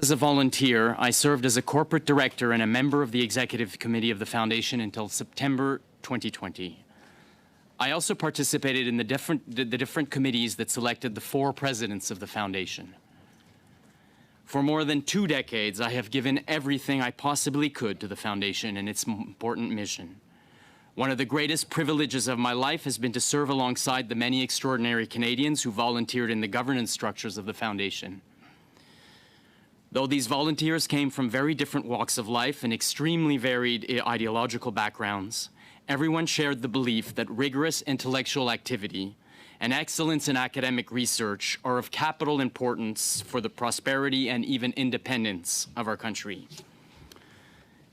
As a volunteer, I served as a corporate director and a member of the executive committee of the foundation until September 2020. I also participated in the different committees that selected the 4 presidents of the foundation. For more than 2 decades, I have given everything I possibly could to the foundation and its important mission. One of the greatest privileges of my life has been to serve alongside the many extraordinary Canadians who volunteered in the governance structures of the foundation. Though these volunteers came from very different walks of life and extremely varied ideological backgrounds, everyone shared the belief that rigorous intellectual activity and excellence in academic research are of capital importance for the prosperity and even independence of our country.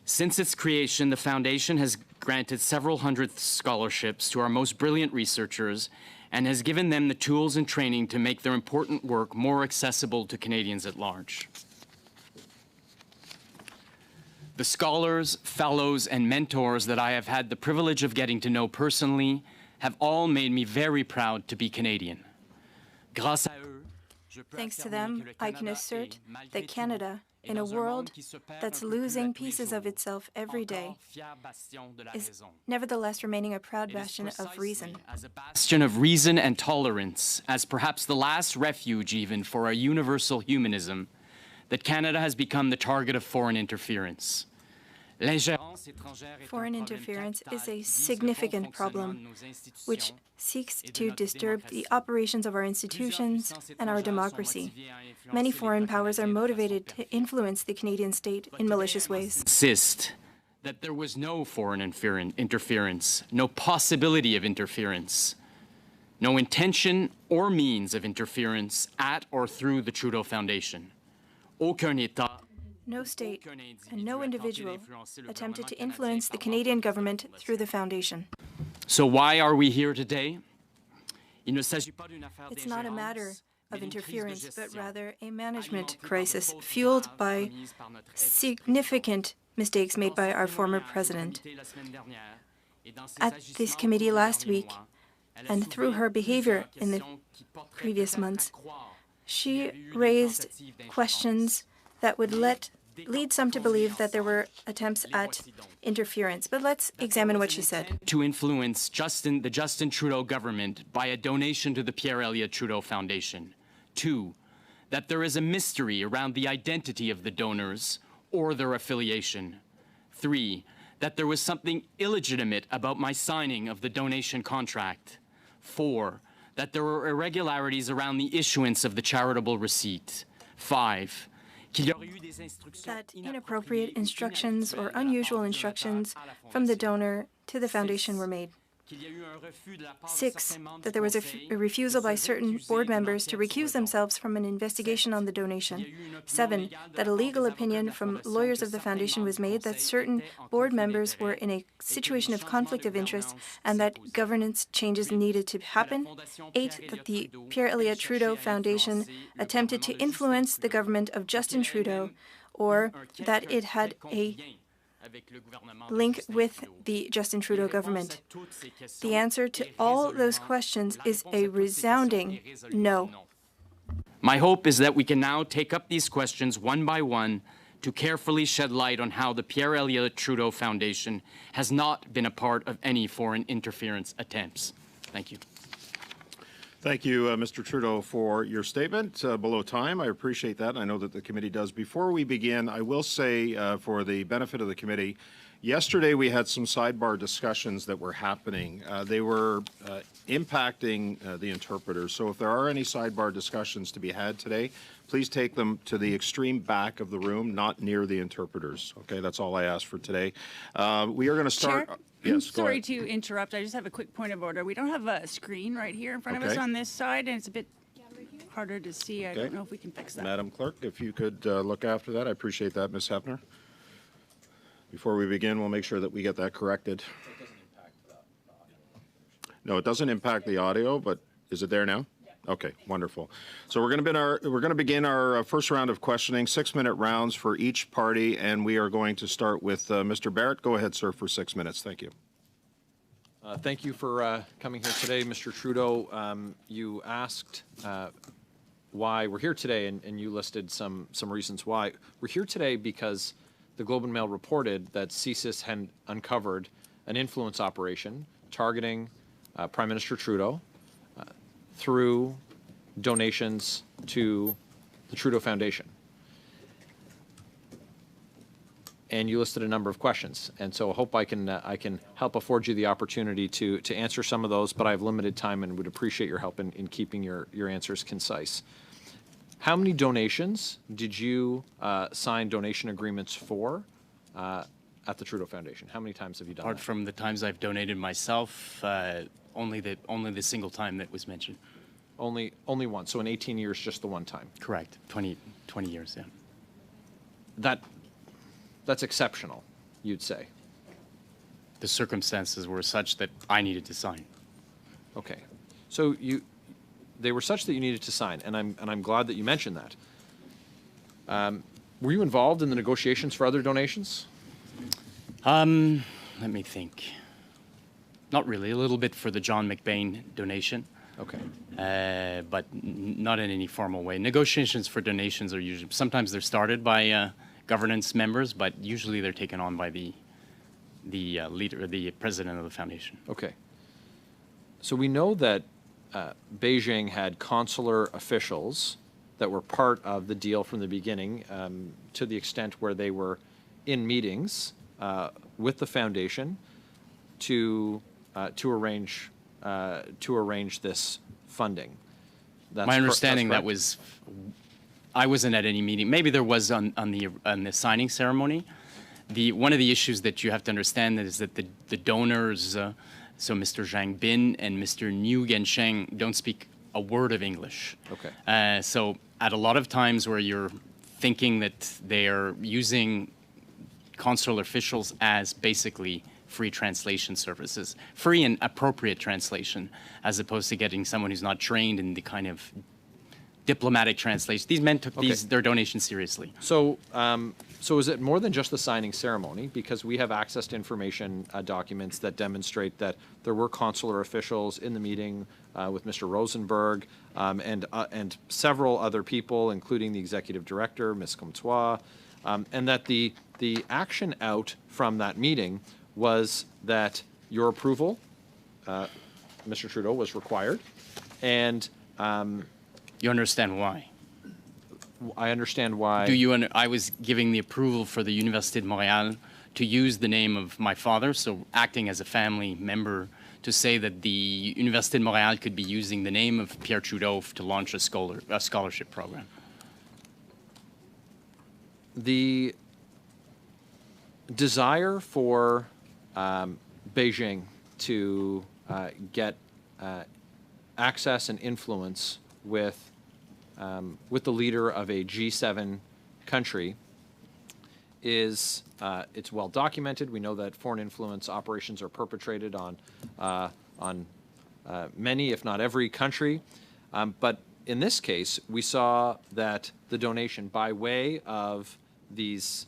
Since its creation, the foundation has granted several hundred scholarships to our most brilliant researchers and has given them the tools and training to make their important work more accessible to Canadians at large. The scholars, fellows, and mentors that I have had the privilege of getting to know personally have all made me very proud to be Canadian. Thanks to them, I can assert that Canada, in a world that's losing pieces of itself every day, is nevertheless remaining a proud bastion of reason. As a bastion of reason and tolerance, as perhaps the last refuge even for our universal humanism, that Canada has become the target of foreign interference. Foreign interference is a significant problem which seeks to disturb the operations of our institutions and our democracy. Many foreign powers are motivated to influence the Canadian state in malicious ways. Insist that there was no foreign interference, no possibility of interference, no intention or means of interference at or through the Trudeau Foundation. Aucun État, no state and no individual attempted to influence the Canadian government through the foundation. So why are we here today? It's not a matter of interference, but rather a management crisis fueled by significant mistakes made by our former president. At this committee last week, and through her behavior in the previous months, she raised questions that would lead some to believe that there were attempts at interference. But let's examine what she said. To influence the Justin Trudeau government by a donation to the Pierre Elliott Trudeau Foundation. 2, that there is a mystery around the identity of the donors or their affiliation. 3, that there was something illegitimate about my signing of the donation contract. 4, that there were irregularities around the issuance of the charitable receipt. 5, that inappropriate instructions or unusual instructions from the donor to the foundation were made. 6, that there was a refusal by certain board members to recuse themselves from an investigation on the donation. 7, that a legal opinion from lawyers of the foundation was made that certain board members were in a situation of conflict of interest and that governance changes needed to happen. 8, that the Pierre Elliott Trudeau Foundation attempted to influence the government of Justin Trudeau, or that it had a link with the Justin Trudeau government. The answer to all those questions is a resounding no. My hope is that we can now take up these questions one by one to carefully shed light on how the Pierre Elliott Trudeau Foundation has not been a part of any foreign interference attempts. Thank you. Thank you, Mr. Trudeau, for your statement. Below time, I appreciate that. I know that the committee does. Before we begin, I will say, for the benefit of the committee, yesterday we had some sidebar discussions that were happening. They were impacting the interpreters. So if there are any sidebar discussions to be had today, please take them to the extreme back of the room, not near the interpreters. Okay, that's all I ask for today. We are going to start. Chair? Yes, Sorry to interrupt. I just have a quick point of order. We don't have a screen right here in front of us on this side, and it's a bit harder to see. I don't know if we can fix that. Madam Clerk, if you could look after that, I appreciate that, Ms. Hepfner. Before we begin, we'll make sure that we get that corrected. No, it doesn't impact the audio, but is it there now? Okay, wonderful. So we're going to begin our first round of questioning, 6-minute rounds for each party, and we are going to start with Mr. Barrett. Go ahead, sir, for 6 minutes. Thank you. Thank you for coming here today, Mr. Trudeau. You asked why we're here today, and you listed some reasons why. We're here today because the Globe and Mail reported that CSIS had uncovered an influence operation targeting Prime Minister Trudeau through donations to the Trudeau Foundation. And you listed a number of questions, and so I hope I can help afford you the opportunity to answer some of those, but I have limited time and would appreciate your help in keeping your answers concise. How many donations did you sign donation agreements for at the Trudeau Foundation? How many times have you done Apart that? from the times I've donated myself, only the single time that was mentioned. Only one. So in 18 years, just the one time. Correct. 20 years, yeah. That's exceptional, you'd say. The circumstances were such that I needed to sign. Okay. So they were such that you needed to sign, and I'm glad that you mentioned that. Were you involved in the negotiations for other donations? Let me think. Not really. A little bit for the John McBain donation. Okay. But not in any formal way. Negotiations for donations are usually, sometimes they're started by governance members, but usually they're taken on by the leader, the president of the foundation. Okay. So we know that Beijing had consular officials that were part of the deal from the beginning, to the extent where they were in meetings with the foundation to arrange this funding. My understanding that was, I wasn't at any meeting. Maybe there was on the signing ceremony. One of the issues that you have to understand is that the donors, so Mr. Zhang Bin and Mr. Niu Gensheng, don't speak a word of English. Okay. So at a lot of times where you're thinking that they are using consular officials as basically free translation services, free and appropriate translation, as opposed to getting someone who's not trained in the kind of diplomatic translation. These men took their donations seriously. So, so is it more than just the signing ceremony? Because we have access to information documents that demonstrate that there were consular officials in the meeting with Mr. Rosenberg and several other people, including the executive director, Ms. Comtois, and that the action out from that meeting was that your approval, Mr. Trudeau, was required, and you understand why? I understand why. I was giving the approval for the Université de Montréal to use the name of my father, so acting as a family member, to say that the Université de Montréal could be using the name of Pierre Trudeau to launch a scholarship program. The desire for Beijing to get access and influence with the leader of a G7 country is it's well documented. We know that foreign influence operations are perpetrated on many, if not every, country. But in this case, we saw that the donation, by way of these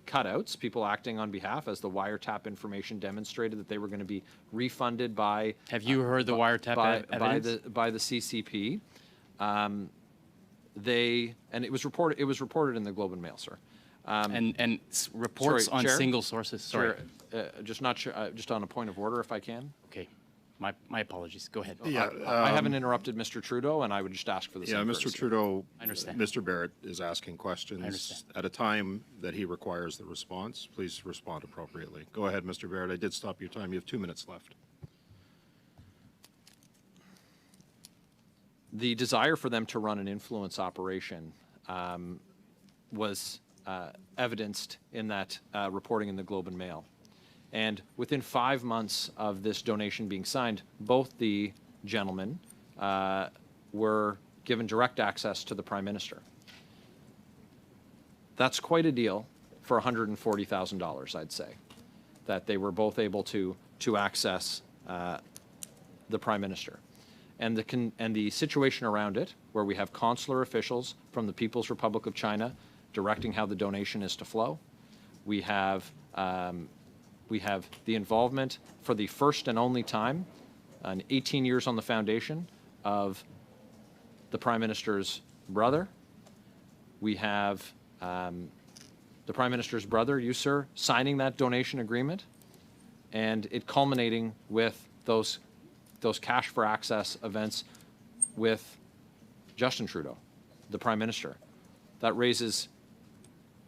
cutouts, people acting on behalf, as the wiretap information demonstrated, that they were going to be refunded by. Have you heard the wiretap evidence? By the CCP. And it was reported. It was reported in the Globe and Mail, sir. And reports sorry, on Chair? single sources. Sorry. Chair, just not sure. Just on a point of order, if I can. Okay. My apologies. Go ahead. Yeah, I haven't interrupted Mr. Trudeau, and I would just ask for the Yeah, same Mr. courtesy. Trudeau, I understand. Mr. Barrett is asking questions understand. at a time that he requires the response. Please respond appropriately. Go ahead, Mr. Barrett. I did stop your time. You have 2 minutes left. The desire for them to run an influence operation was evidenced in that reporting in the Globe and Mail. And within 5 months of this donation being signed, both the gentlemen were given direct access to the Prime Minister. That's quite a deal for $140,000, I'd say, that they were both able to access the Prime Minister. And the situation around it, where we have consular officials from the People's Republic of China directing how the donation is to flow. We have the involvement for the first and only time, in 18 years on the foundation, of the Prime Minister's brother. We have the Prime Minister's brother, you, sir, signing that donation agreement, and it culminating with those cash for access events with Justin Trudeau, the Prime Minister. That raises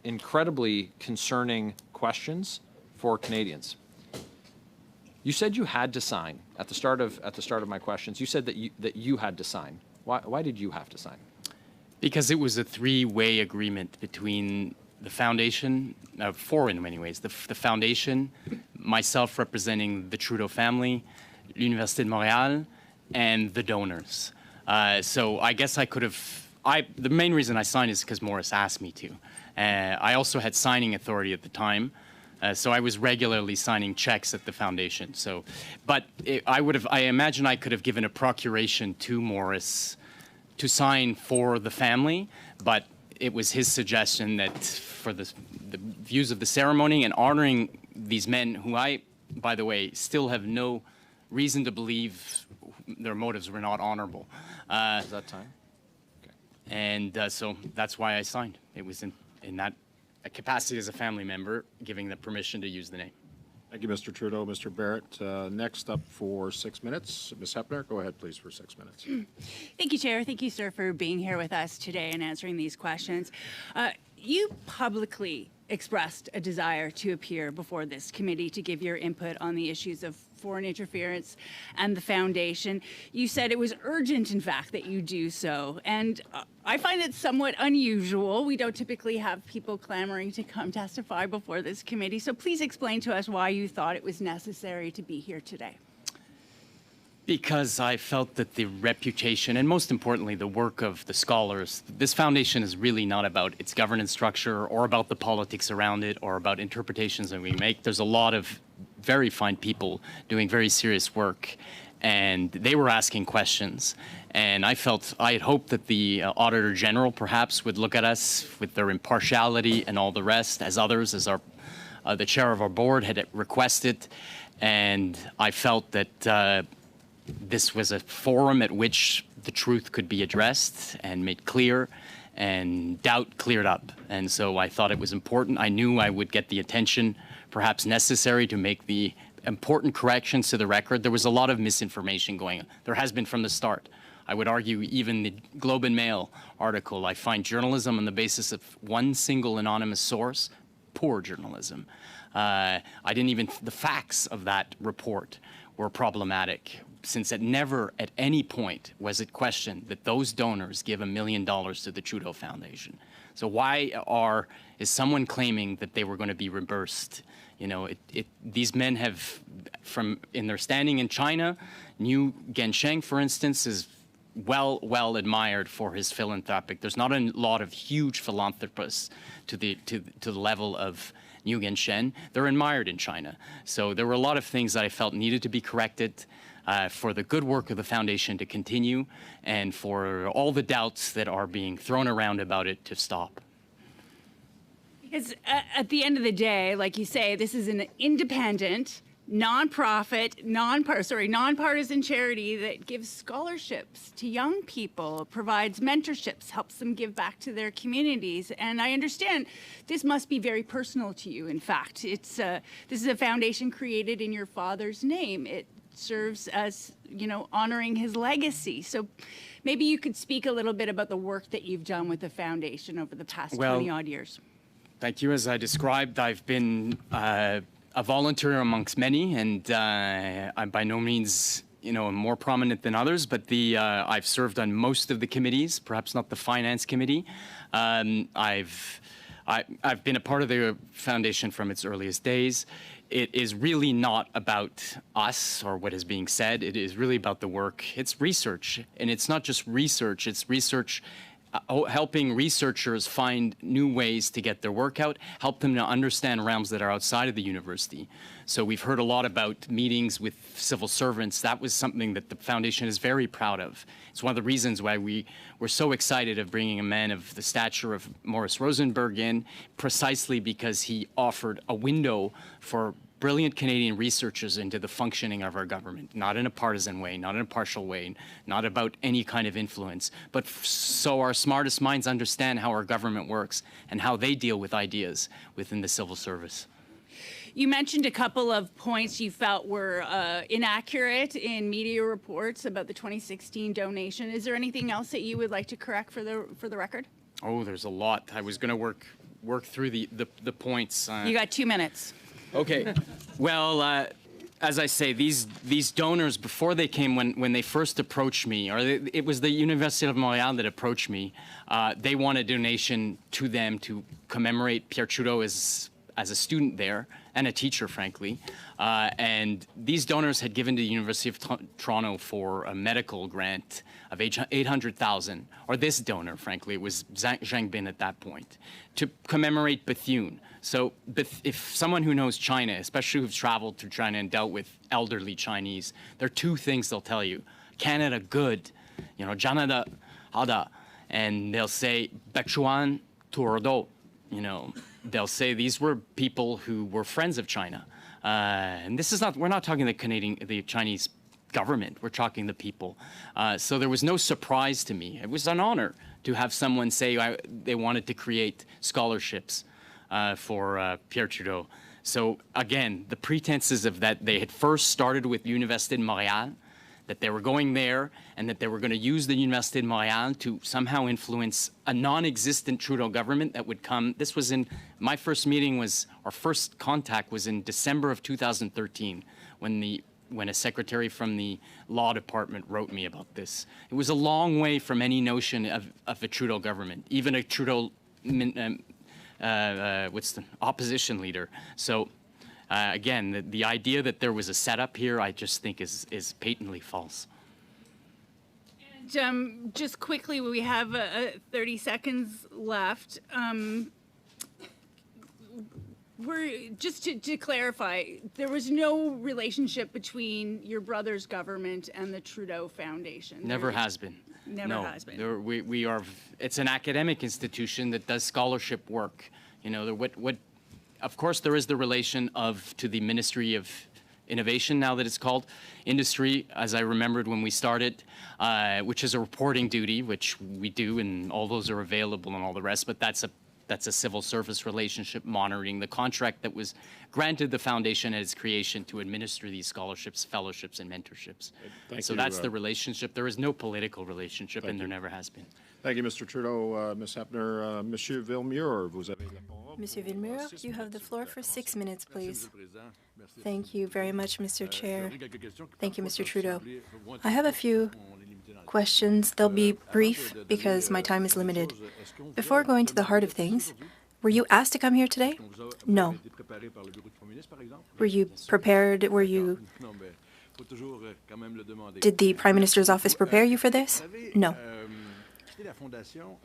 incredibly concerning questions for Canadians. You said you had to sign at the start of my questions. You said that you had to sign. Why did you have to sign? Because it was a three-way agreement between the foundation, four in many ways. The foundation, myself representing the Trudeau family, l'Université de Montréal, and the donors. So I guess I could have. The main reason I signed is because Morris asked me to. I also had signing authority at the time. So I was regularly signing checks at the foundation. So, but I imagine I could have given a procuration to Morris to sign for the family, but it was his suggestion that for the views of the ceremony and honoring these men who I, by the way, still have no reason to believe their motives were not honorable. Is that time? Okay. And so that's why I signed. It was in that capacity as a family member, giving the permission to use the name. Thank you, Mr. Trudeau. Mr. Barrett, next up for 6 minutes. Ms. Hepfner, go ahead, please, for 6 minutes. Thank you, Chair. Thank you, sir, for being here with us today and answering these questions. You publicly expressed a desire to appear before this committee to give your input on the issues of foreign interference and the foundation. You said it was urgent, in fact, that you do so. And I find it somewhat unusual. We don't typically have people clamoring to come testify before this committee. So please explain to us why you thought it was necessary to be here today. Because I felt that the reputation, and most importantly, the work of the scholars, this foundation is really not about its governance structure or about the politics around it or about interpretations that we make. There's a lot of very fine people doing very serious work, and they were asking questions. And I had hoped that the Auditor General perhaps would look at us with their impartiality and all the rest, as others, as the chair of our board had requested. And I felt that this was a forum at which the truth could be addressed and made clear and doubt cleared up. And so I thought it was important. I knew I would get the attention perhaps necessary to make the important corrections to the record. There was a lot of misinformation going on. There has been from the start. I would argue even the Globe and Mail article, I find journalism on the basis of one single anonymous source, poor journalism. The facts of that report were problematic, since it never at any point was it questioned that those donors give $1 million to the Trudeau Foundation. So why is someone claiming that they were going to be reimbursed? You know, these men have, in their standing in China, Niu Gensheng, for instance, is well admired for his philanthropic. There's not a lot of huge philanthropists to the level of Niu Gensheng. They're admired in China. So there were a lot of things that I felt needed to be corrected for the good work of the foundation to continue and for all the doubts that are being thrown around about it to stop. Because at the end of the day, like you say, this is an independent, nonprofit, nonpartisan charity that gives scholarships to young people, provides mentorships, helps them give back to their communities. And I understand this must be very personal to you. In fact, this is a foundation created in your father's name. It serves as, honoring his legacy. So maybe you could speak a little bit about the work that you've done with the foundation over the past 20-odd years. Thank you. As I described, I've been a volunteer amongst many, and I'm by no means, more prominent than others, but I've served on most of the committees, perhaps not the Finance Committee. I've been a part of the foundation from its earliest days. It is really not about us or what is being said. It is really about the work. It's research, and it's not just research. It's research helping researchers find new ways to get their work out, help them to understand realms that are outside of the university. So we've heard a lot about meetings with civil servants. That was something that the foundation is very proud of. It's one of the reasons why we were so excited of bringing a man of the stature of Morris Rosenberg in, precisely because he offered a window for brilliant Canadian researchers into the functioning of our government, not in a partisan way, not in a partial way, not about any kind of influence, but so our smartest minds understand how our government works and how they deal with ideas within the civil service. You mentioned a couple of points you felt were inaccurate in media reports about the 2016 donation. Is there anything else that you would like to correct for the record? Oh, there's a lot. I was going to work through the points. You got 2 minutes. Okay. Well, as I say, these donors, before they came, when they first approached me, it was the Université of Montréal that approached me, they want a donation to them to commemorate Pierre Trudeau as a student there and a teacher, frankly. And these donors had given to the University of Toronto for a medical grant of $800,000, or this donor, frankly, it was Zhang Bin at that point, to commemorate Bethune. So if someone who knows China, especially who's traveled through China and dealt with elderly Chinese, there are 2 things they'll tell you. Canada good, Canada hada, and they'll say Bechuan Turdo, they'll say these were people who were friends of China. And this is not, we're not talking the Chinese government, we're talking the people. So there was no surprise to me. It was an honor to have someone say they wanted to create scholarships for Pierre Trudeau. So again, the pretenses of that they had first started with Université de Montréal, that they were going there and that they were going to use the Université de Montréal to somehow influence a non-existent Trudeau government that would come. This was in, my first meeting was, our first contact was in December of 2013 when a secretary from the law department wrote me about this. It was a long way from any notion of a Trudeau government, even a Trudeau opposition leader. So again, the idea that there was a setup here, I just think is patently false. And just quickly, we have 30 seconds left. Just to clarify, there was no relationship between your brother's government and the Trudeau Foundation. Never has been. Never has been. We are. It's an academic institution that does scholarship work. Of course, there is the relation to the Ministry of Innovation, now that it's called Industry, as I remembered when we started, which is a reporting duty, which we do, and all those are available and all the rest. But that's a civil service relationship monitoring the contract that was granted the foundation at its creation to administer these scholarships, fellowships, and mentorships. So that's the relationship. There is no political relationship, and there never has been. Thank you, Mr. Trudeau. Ms. Hepfner, Monsieur Villemure, vous avez la parole. Monsieur Villemure, you have the floor for 6 minutes, please. Thank you very much, Mr. Chair. Thank you, Mr. Trudeau. I have a few questions. They'll be brief because my time is limited. Before going to the heart of things, were you asked to come here today? No. Were you prepared? Did the Prime Minister's office prepare you for this? No.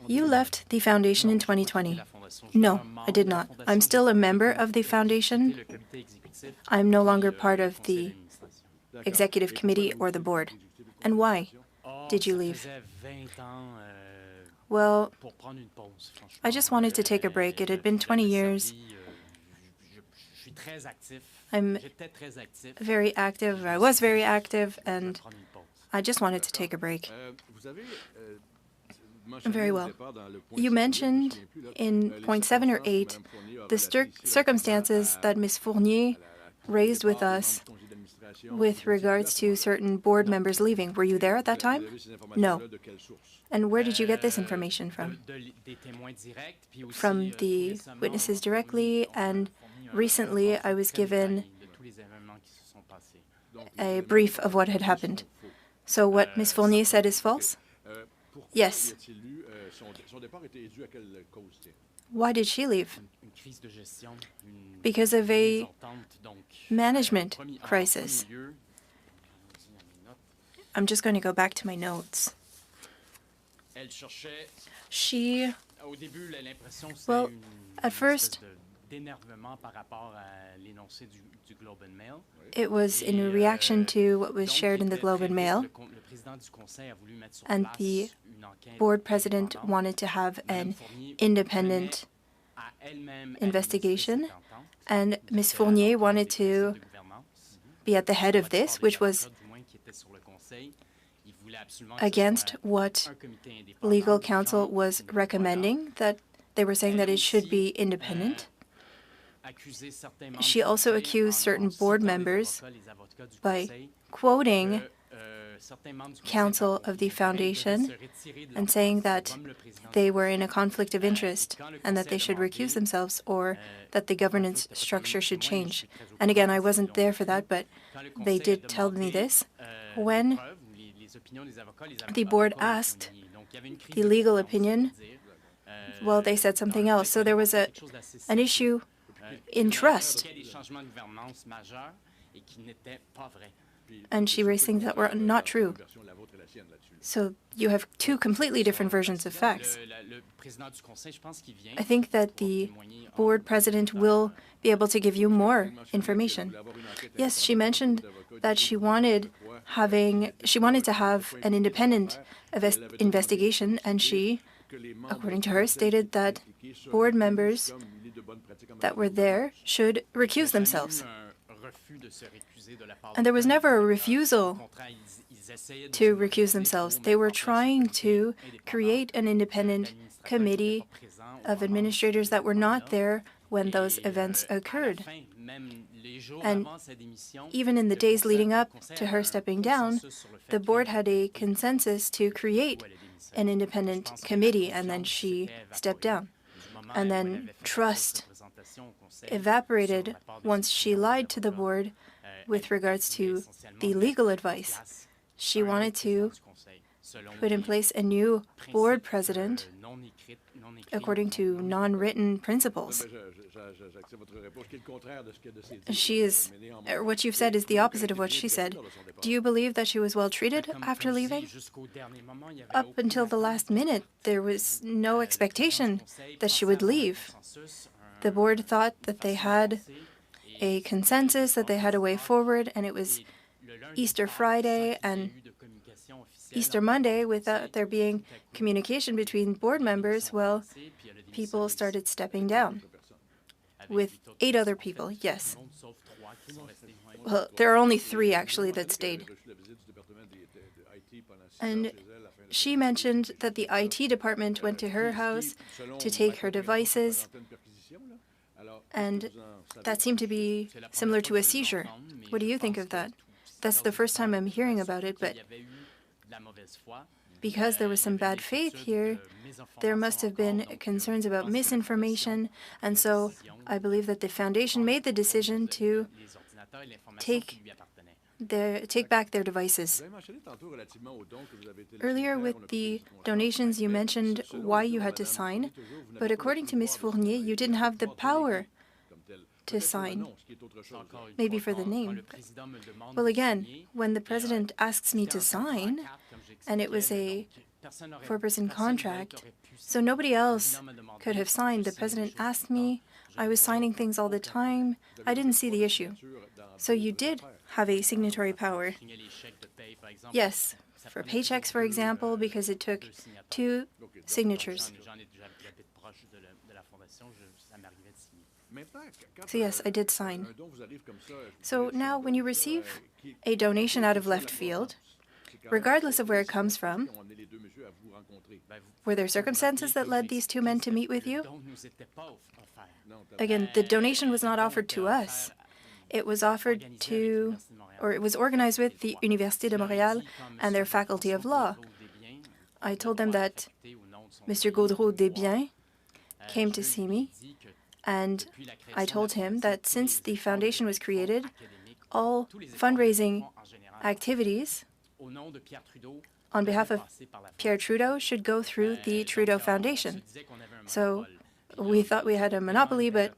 You left the foundation in 2020. No, I did not. I'm still a member of the foundation. I'm no longer part of the executive committee or the board. And why did you leave? Well, I just wanted to take a break. It had been 20 years. I'm very active. I was very active, and I just wanted to take a break. Very well. You mentioned in point 7 or 8 the circumstances that Ms. Fournier raised with us with regards to certain board members leaving. Were you there at that time? No. And where did you get this information from? From the witnesses directly, and recently I was given a brief of what had happened. So what Ms. Fournier said is false? Yes. Why did she leave? Because of a management crisis. I'm just going to go back to my notes. Well, at first, it was in reaction to what was shared in the Globe and Mail, and the board president wanted to have an independent investigation, and Ms. Fournier wanted to be at the head of this, which was against what legal counsel was recommending, that they were saying that it should be independent. She also accused certain board members by quoting counsel of the foundation and saying that they were in a conflict of interest and that they should recuse themselves or that the governance structure should change. And again, I wasn't there for that, but they did tell me this. When the board asked the legal opinion, well, they said something else. So there was an issue in trust. And she raised things that were not true. So you have two completely different versions of facts. I think that the board president will be able to give you more information. Yes, she mentioned that she wanted to have an independent investigation, and she, according to her, stated that board members that were there should recuse themselves. And there was never a refusal to recuse themselves. They were trying to create an independent committee of administrators that were not there when those events occurred. And even in the days leading up to her stepping down, the board had a consensus to create an independent committee, and then she stepped down. And then trust evaporated once she lied to the board with regards to the legal advice. She wanted to put in place a new board president according to non-written principles. What you've said is the opposite of what she said. Do you believe that she was well treated after leaving? Up until the last minute, there was no expectation that she would leave. The board thought that they had a consensus, that they had a way forward, and it was Easter Friday and Easter Monday without there being communication between board members. Well, people started stepping down. With 8 other people, yes. Well, there are only 3 actually that stayed. And she mentioned that the IT department went to her house to take her devices, and that seemed to be similar to a seizure. What do you think of that? That's the first time I'm hearing about it, but because there was some bad faith here, there must have been concerns about misinformation, and so I believe that the foundation made the decision to take back their devices. Earlier with the donations, you mentioned why you had to sign, but according to Ms. Fournier, you didn't have the power to sign, maybe for the name. Well, again, when the president asks me to sign, and it was a 4-person contract, so nobody else could have signed. The president asked me. I was signing things all the time. I didn't see the issue. So you did have a signatory power. Yes, for paychecks, for example, because it took 2 signatures. So yes, I did sign. So now when you receive a donation out of left field, regardless of where it comes from, were there circumstances that led these 2 men to meet with you? Again, the donation was not offered to us. It was offered to, or it was organized with the Université de Montréal and their Faculty of Law. I told them that Mr. Gaudreau Desbiens came to see me, and I told him that since the foundation was created, all fundraising activities on behalf of Pierre Trudeau should go through the Trudeau Foundation. So we thought we had a monopoly, but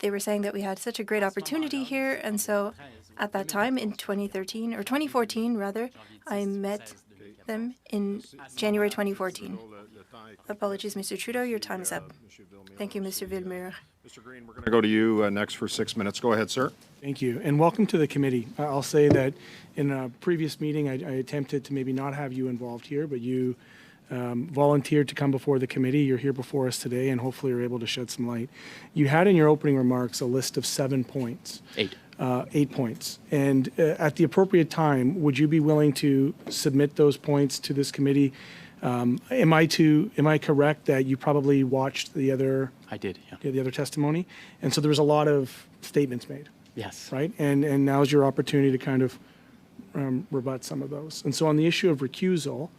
they were saying that we had such a great opportunity here, and so at that time in 2013, or 2014 rather, I met them in January 2014. Apologies, Mr. Trudeau, your time is up. Thank you, Mr. Villemure. Mr. Green, we're going to go to you next for 6 minutes. Go ahead, sir. Thank you, and welcome to the committee. I'll say that in a previous meeting, I attempted to maybe not have you involved here, but you volunteered to come before the committee. You're here before us today, and hopefully you're able to shed some light. You had in your opening remarks a list of 7 points. 8. 8 points. And at the appropriate time, would you be willing to submit those points to this committee? Am I correct that you probably watched the other? I did, yeah. The other testimony, and so there was a lot of statements made. Yes. Right, and now's your opportunity to kind of rebut some of those. And so on the issue of recusal,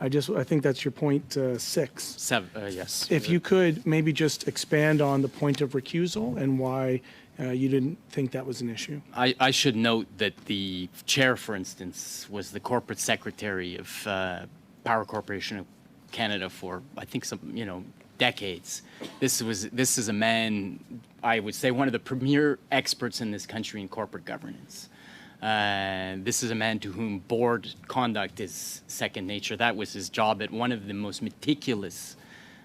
I think that's your point 6. Yes. If you could maybe just expand on the point of recusal and why you didn't think that was an issue. I should note that the chair, for instance, was the corporate secretary of Power Corporation of Canada for, I think, decades. This is a man, I would say, one of the premier experts in this country in corporate governance. This is a man to whom board conduct is second nature. That was his job at one of the most meticulous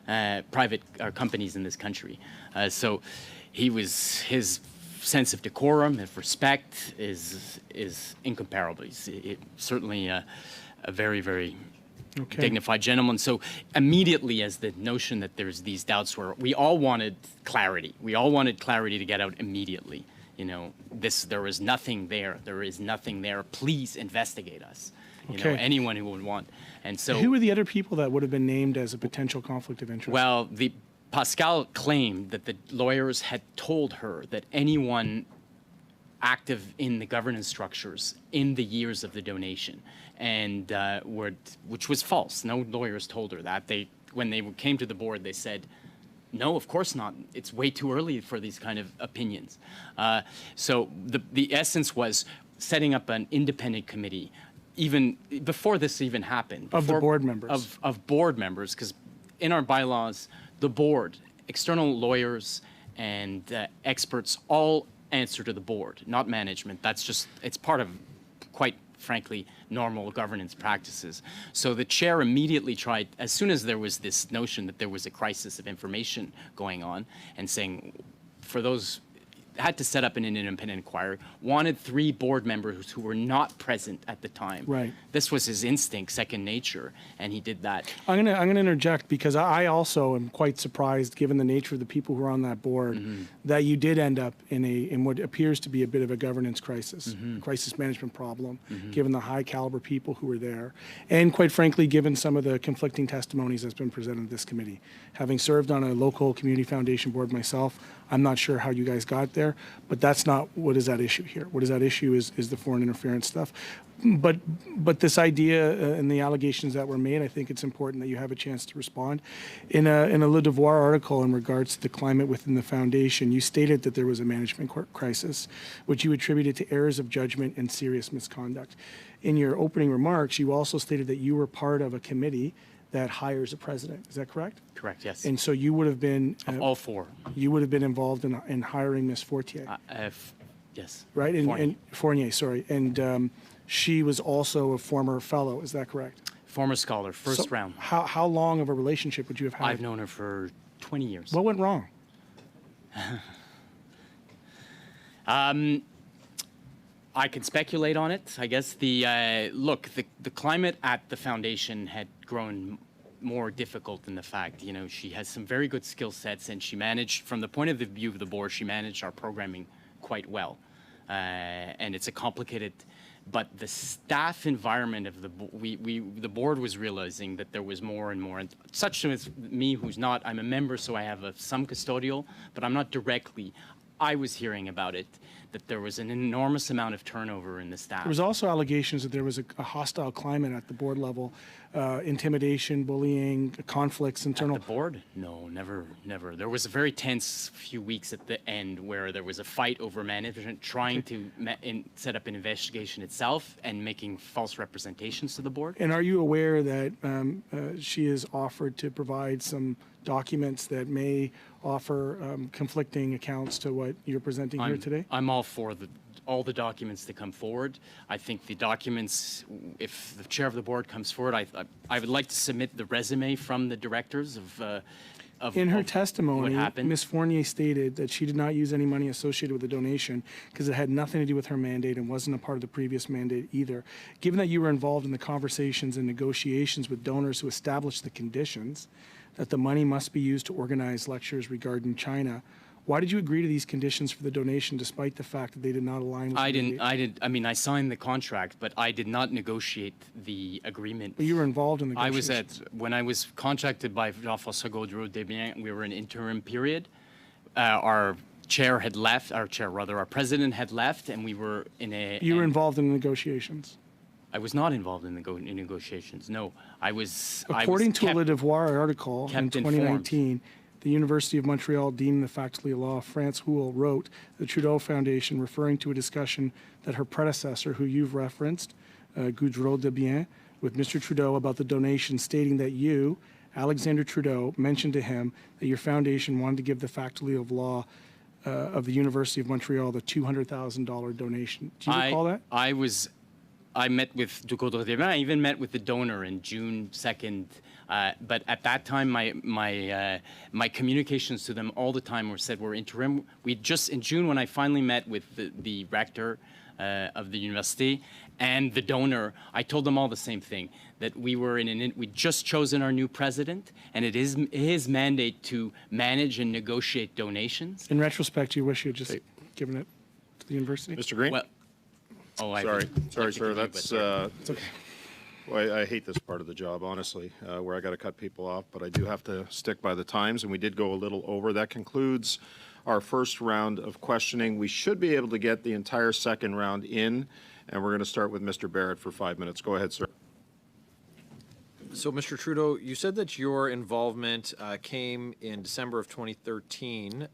private companies in this country. So his sense of decorum, of respect, is incomparable. He's certainly a very, very dignified gentleman. So immediately, as the notion that there's these doubts were, we all wanted clarity. We all wanted clarity to get out immediately. There is nothing there. There is nothing there. Please investigate us. Anyone who would want. And so, who were the other people that would have been named as a potential conflict of interest? Well, Pascal claimed that the lawyers had told her that anyone active in the governance structures in the years of the donation, and which was false. No lawyers told her that. When they came to the board, they said, no, of course not. It's way too early for these kind of opinions. So the essence was setting up an independent committee, even before this even happened. Of the board members. Of board members, because in our bylaws, the board, external lawyers and experts all answer to the board, not management. It's part of, quite frankly, normal governance practices. So the chair immediately tried, as soon as there was this notion that there was a crisis of information going on, and saying, for those, had to set up an independent inquiry, wanted 3 board members who were not present at the time. Right. This was his instinct, second nature, and he did that. I'm gonna interject, because I also am quite surprised, given the nature of the people who are on that board, that you did end up in what appears to be a bit of a governance crisis, crisis management problem, given the high caliber people who were there, and quite frankly, given some of the conflicting testimonies that's been presented to this committee. Having served on a local community foundation board myself, I'm not sure how you guys got there, but that's not what is at issue here. What is at issue is the foreign interference stuff. But this idea and the allegations that were made, I think it's important that you have a chance to respond. In a Le Devoir article in regards to the climate within the foundation, you stated that there was a management crisis, which you attributed to errors of judgment and serious misconduct. In your opening remarks, you also stated that you were part of a committee that hires a president. Is that correct? Correct, yes. And so you would have been all 4. You would have been involved in hiring Ms. Fortier, yes. right? Fournier, sorry. And she was also a former fellow. Is that correct? Former scholar, first round. How long of a relationship would you have had? I've known her for 20 years. What went wrong? I can speculate on it. I guess the climate at the foundation had grown more difficult in the fact, she has some very good skill sets, and she managed, from the point of view of the board, she managed our programming quite well. And it's a complicated, but the staff environment of the board was realizing that there was more and more, and such as me, I'm a member, so I have some custodial, but I'm not directly. I was hearing about it, that there was an enormous amount of turnover in the staff. There was also allegations that there was a hostile climate at the board level, intimidation, bullying, conflicts, internal. At the board? No, never. There was a very tense few weeks at the end where there was a fight over management trying to set up an investigation itself and making false representations to the board. And are you aware that she has offered to provide some documents that may offer conflicting accounts to what you're presenting here today? I'm all for all the documents that come forward. I think the documents, if the chair of the board comes forward, I would like to submit the resume from the directors of In her of testimony, what happened. Ms. Fournier stated that she did not use any money associated with the donation because it had nothing to do with her mandate and wasn't a part of the previous mandate either. Given that you were involved in the conversations and negotiations with donors who established the conditions that the money must be used to organize lectures regarding China, why did you agree to these conditions for the donation despite the fact that they did not align with the mandate? I mean, I signed the contract, but I did not negotiate the agreement. But you were involved in the I negotiations. was when I was contracted by Jean-François Gaudreau-Desbiens, we were in interim period. Our president had left, and we were in a... You were involved in the negotiations. I was not involved in the negotiations, no. According to a Le Devoir article in kept informed. 2019, the University of Montreal Dean in the Faculty of Law, France Houle, wrote the Trudeau Foundation, referring to a discussion that her predecessor, who you've referenced, Gaudreau-Desbiens, with Mr. Trudeau about the donation, stating that you, Alexander Trudeau, mentioned to him that your foundation wanted to give the Faculty of Law of the University of Montreal the $200,000 donation. Do you recall that? I met with Gaudreau-Desbiens. I even met with the donor in June 2nd. But at that time, my communications to them all the time were interim. In June, when I finally met with the rector of the university and the donor, I told them all the same thing, that we'd just chosen our new president, and it is his mandate to manage and negotiate donations. In retrospect, you wish you had just given it to the university? Mr. Green? Well, Sorry, sir. It's okay. Well, I hate this part of the job, honestly, where I got to cut people off, but I do have to stick by the times, and we did go a little over. That concludes our first round of questioning. We should be able to get the entire second round in, and we're going to start with Mr. Barrett for 5 minutes. Go ahead, sir. So, Mr. Trudeau, you said that your involvement came in December of 2013.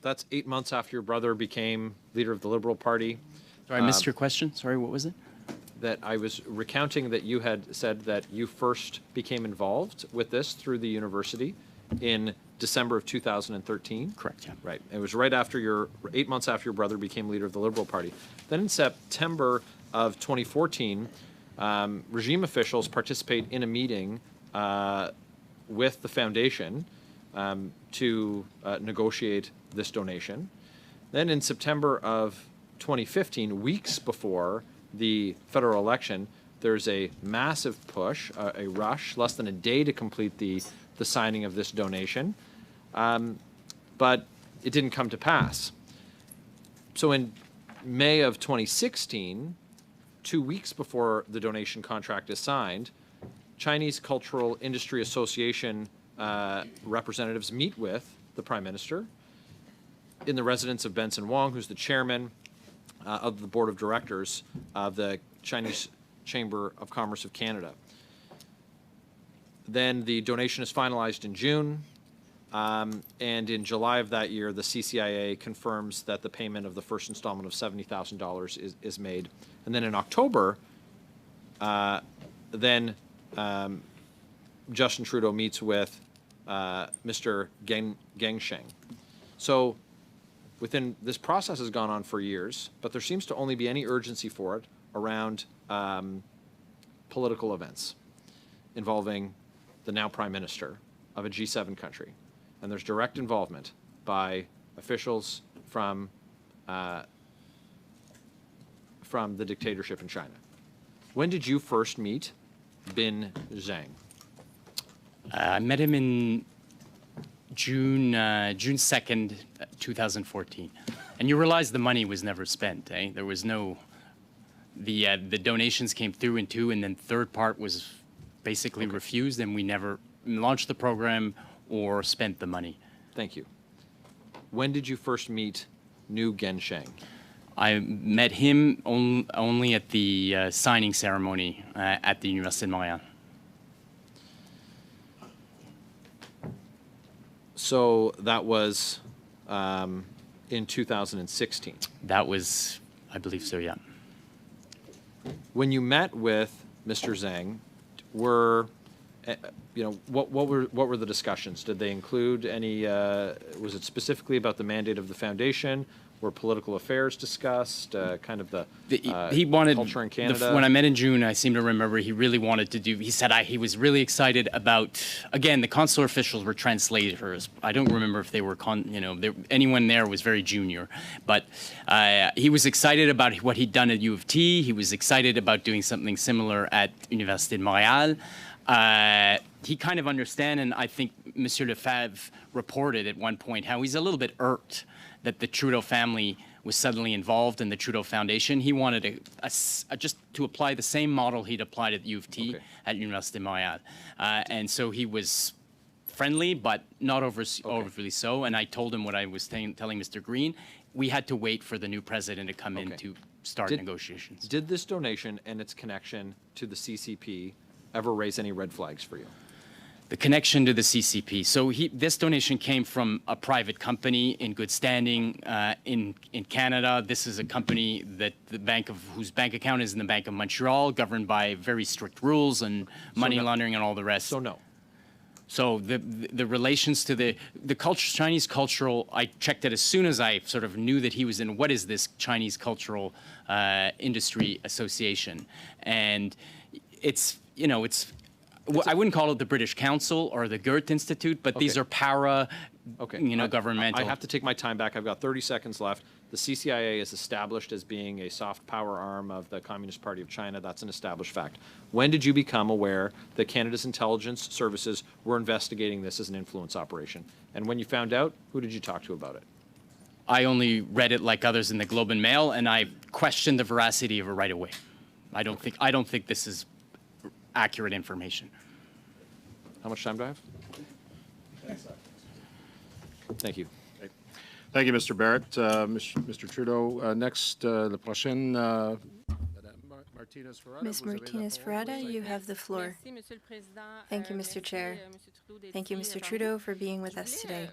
That's 8 months after your brother became leader of the Liberal Party. Sorry, I missed your question. Sorry, what was it? That I was recounting that you had said that you first became involved with this through the university in December of 2013. Correct, yeah. Right. It was right after 8 months after your brother became leader of the Liberal Party. Then in September of 2014, regime officials participate in a meeting with the foundation to negotiate this donation. Then in September of 2015, weeks before the federal election, there's a massive push, a rush, less than a day to complete the signing of this donation, but it didn't come to pass. So in May of 2016, 2 weeks before the donation contract is signed, Chinese Cultural Industry Association representatives meet with the Prime Minister in the residence of Benson Wong, who's the chairman of the board of directors of the Chinese Chamber of Commerce of Canada. Then the donation is finalized in June, and in July of that year, the CCIA confirms that the payment of the first installment of $70,000 is made. And then in October, Justin Trudeau meets with Mr. Geng Sheng. So this process has gone on for years, but there seems to only be any urgency for it around political events involving the now Prime Minister of a G7 country. And there's direct involvement by officials from the dictatorship in China. When did you first meet Bin Zhang? I met him in June 2nd, 2014. And you realize the money was never spent, eh? There was no... The donations came through in two, and then third part was basically refused, and we never launched the program or spent the money. Thank you. When did you first meet New Gensheng? I met him only at the signing ceremony at the Université de Montréal. So that was in 2016? That was, I believe so, yeah. When you met with Mr. Zhang, were what were the discussions? Did they include any? Was it specifically about the mandate of the foundation? Were political affairs discussed? Kind of he wanted culture in Canada. When I met in June, I seem to remember he really wanted to do. He said he was really excited about. Again, the consular officials were translators. I don't remember if they were anyone there was very junior, but he was excited about what he'd done at U of T. He was excited about doing something similar at Université de Montréal. He kind of understand, and I think Monsieur Lefebvre reported at one point how he's a little bit irked that the Trudeau family was suddenly involved in the Trudeau Foundation. He wanted just to apply the same model he'd applied at U of T at Université de Montréal. And so he was friendly, but not overly so. And I told him what I was telling Mr. Green. We had to wait for the new president to come in to start negotiations. Did this donation and its connection to the CCP ever raise any red flags for you? The connection to the CCP. So this donation came from a private company in good standing in Canada. This is a company that whose bank account is in the Bank of Montreal, governed by very strict rules and money laundering and all the rest. So no. So the relations to the culture, Chinese cultural, I checked it as soon as I sort of knew that he was in what is this Chinese Cultural Industry Association, and it's I wouldn't call it the British Council or the Goethe Institute, but these are governmental. I have to take my time back. I've got 30 seconds left. The CCIA is established as being a soft power arm of the Communist Party of China. That's an established fact. When did you become aware that Canada's intelligence services were investigating this as an influence operation? And when you found out, who did you talk to about it? I only read it like others in the Globe and Mail, and I questioned the veracity of it right away. I don't think this is accurate information. How much time do I have? Thank you. Thank you, Mr. Barrett. Mr. Trudeau, next, la prochaine, Madame Martinez-Ferrada. Ms. Martinez-Ferrada, you have the floor. Thank you, Mr. Chair. Thank you, Mr. Trudeau, for being with us today.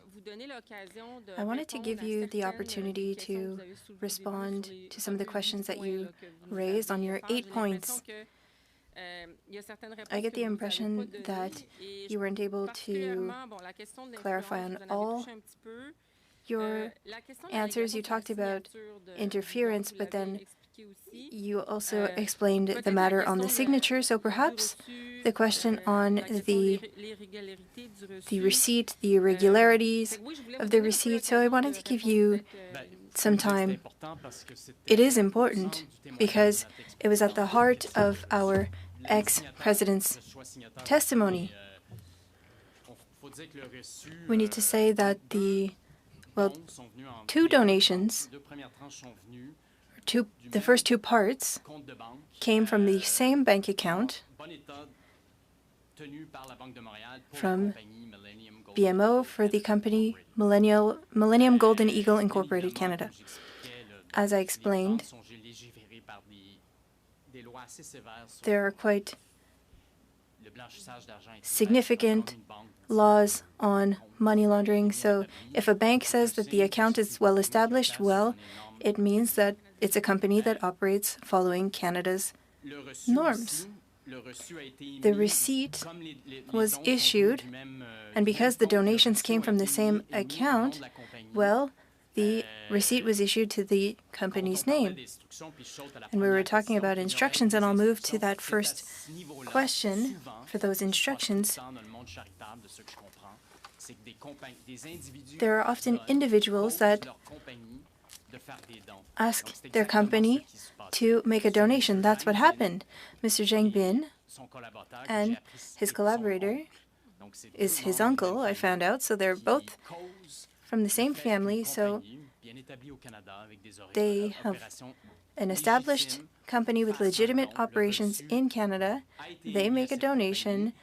I wanted to give you the opportunity to respond to some of the questions that you raised on your 8 points. I get the impression that you weren't able to clarify on all your answers. You talked about interference, but then you also explained the matter on the signature. So perhaps the question on the receipt, the irregularities of the receipt. So I wanted to give you some time. It is important because it was at the heart of our ex-president's testimony. We need to say that the two donations, the first two parts, came from the same bank account from BMO for the company Millennium Golden Eagle Incorporated Canada. As I explained, there are quite significant laws on money laundering. So if a bank says that the account is well established, well, it means that it's a company that operates following Canada's norms. The receipt was issued, and because the donations came from the same account, well, the receipt was issued to the company's name. And we were talking about instructions, and I'll move to that first question for those instructions. There are often individuals that ask their company to make a donation. That's what happened. Mr. Zhang Bin and his collaborator is his uncle, I found out, so they're both from the same family, so they have an established company with legitimate operations in Canada. They make a donation.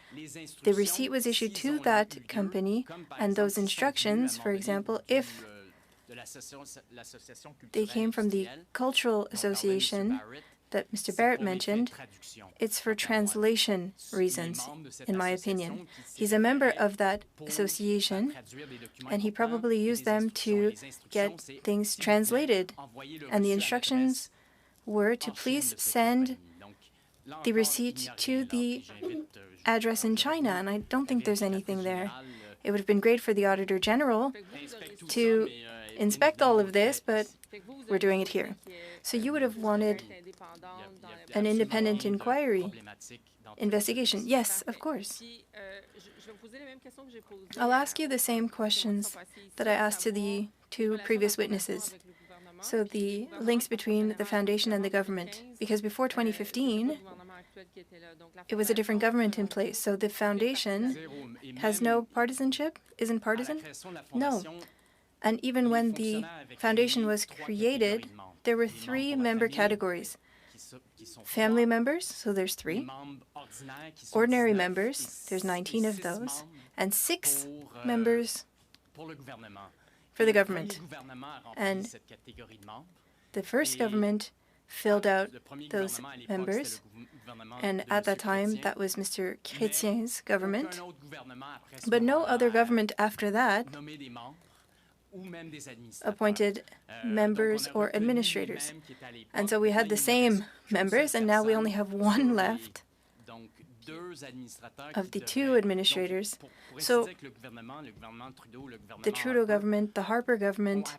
The receipt was issued to that company, and those instructions, for example, if they came from the Cultural Association that Mr. Barrett mentioned, it's for translation reasons, in my opinion. He's a member of that association, and he probably used them to get things translated. And the instructions were to please send the receipt to the address in China, and I don't think there's anything there. It would have been great for the Auditor General to inspect all of this, but we're doing it here. So you would have wanted an independent inquiry investigation. Yes, of course. I'll ask you the same questions that I asked to the two previous witnesses. So the links between the foundation and the government, because before 2015, it was a different government in place. So the foundation has no partisanship, isn't partisan? No. And even when the foundation was created, there were 3 member categories. Family members, so there's 3. Ordinary members, there's 19 of those. And 6 members for the government. And the first government filled out those members. And at that time, that was Mr. Chrétien's government. But no other government after that appointed members or administrators. And so we had the same members, and now we only have 1 left of the 2 administrators. So the Trudeau government, the Harper government,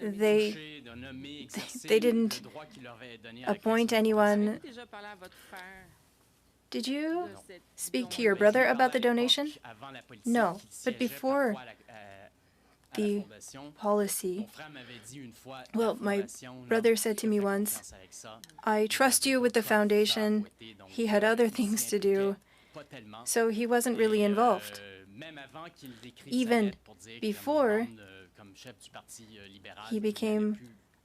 they didn't appoint anyone. Did you speak to your brother about the donation? No, but before the policy, well, my brother said to me once, I trust you with the foundation. He had other things to do, so he wasn't really involved. Even before he became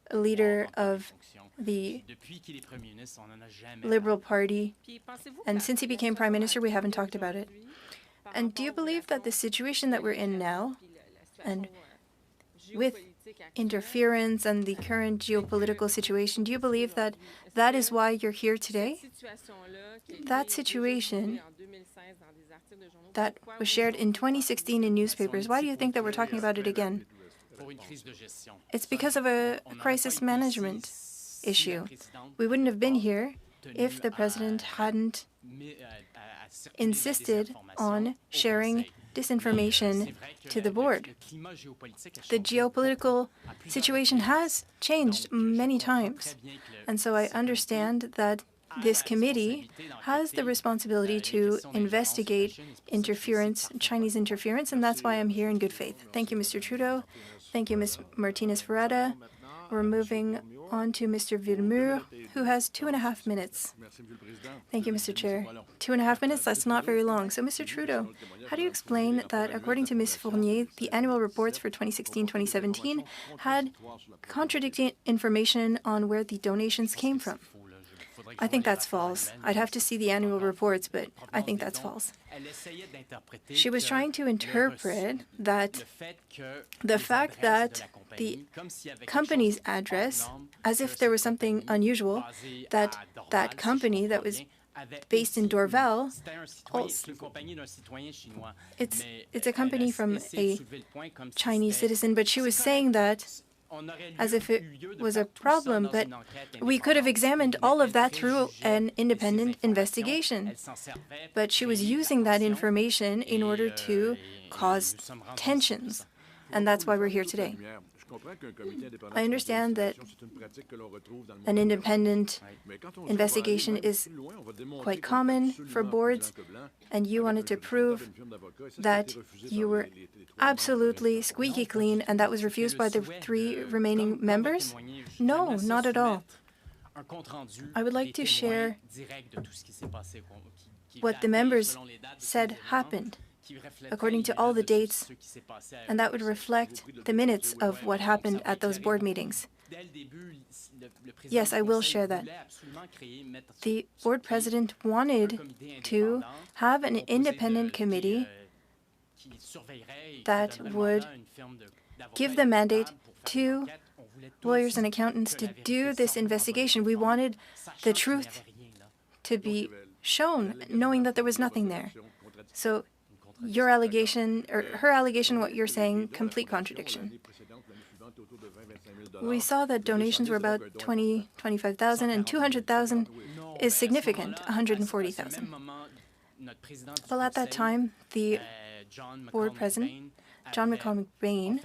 a leader of the Liberal Party, and since he became Prime Minister, we haven't talked about it. And do you believe that the situation that we're in now, and with interference and the current geopolitical situation, do you believe that that is why you're here today? That situation that was shared in 2016 in newspapers, why do you think that we're talking about it again? It's because of a crisis management issue. We wouldn't have been here if the president hadn't insisted on sharing disinformation to the board. The geopolitical situation has changed many times, and so I understand that this committee has the responsibility to investigate interference, Chinese interference, and that's why I'm here in good faith. Thank you, Mr. Trudeau. Thank you, Ms. Martinez-Ferrada. We're moving on to Mr. Villemure, who has 2.5 minutes. Thank you, Mr. Chair. 2.5 minutes, that's not very long. So, Mr. Trudeau, how do you explain that, according to Ms. Fournier, the annual reports for 2016-2017 had contradicting information on where the donations came from? I think that's false. I'd have to see the annual reports, but I think that's false. She was trying to interpret that the fact that the company's address, as if there was something unusual, that that company that was based in Dorval, it's a company from a Chinese citizen, but she was saying that as if it was a problem, but we could have examined all of that through an independent investigation. But she was using that information in order to cause tensions, and that's why we're here today. I understand that an independent investigation is quite common for boards, and you wanted to prove that you were absolutely squeaky clean, and that was refused by the 3 remaining members? No, not at all. I would like to share what the members said happened, according to all the dates, and that would reflect the minutes of what happened at those board meetings. Yes, I will share that. The board president wanted to have an independent committee that would give the mandate to lawyers and accountants to do this investigation. We wanted the truth to be shown, knowing that there was nothing there. So your allegation, or her allegation, what you're saying, complete contradiction. We saw that donations were about 25,000 and 200,000 is significant, 140,000. Well, at that time, the board president, John McCormick-Bain,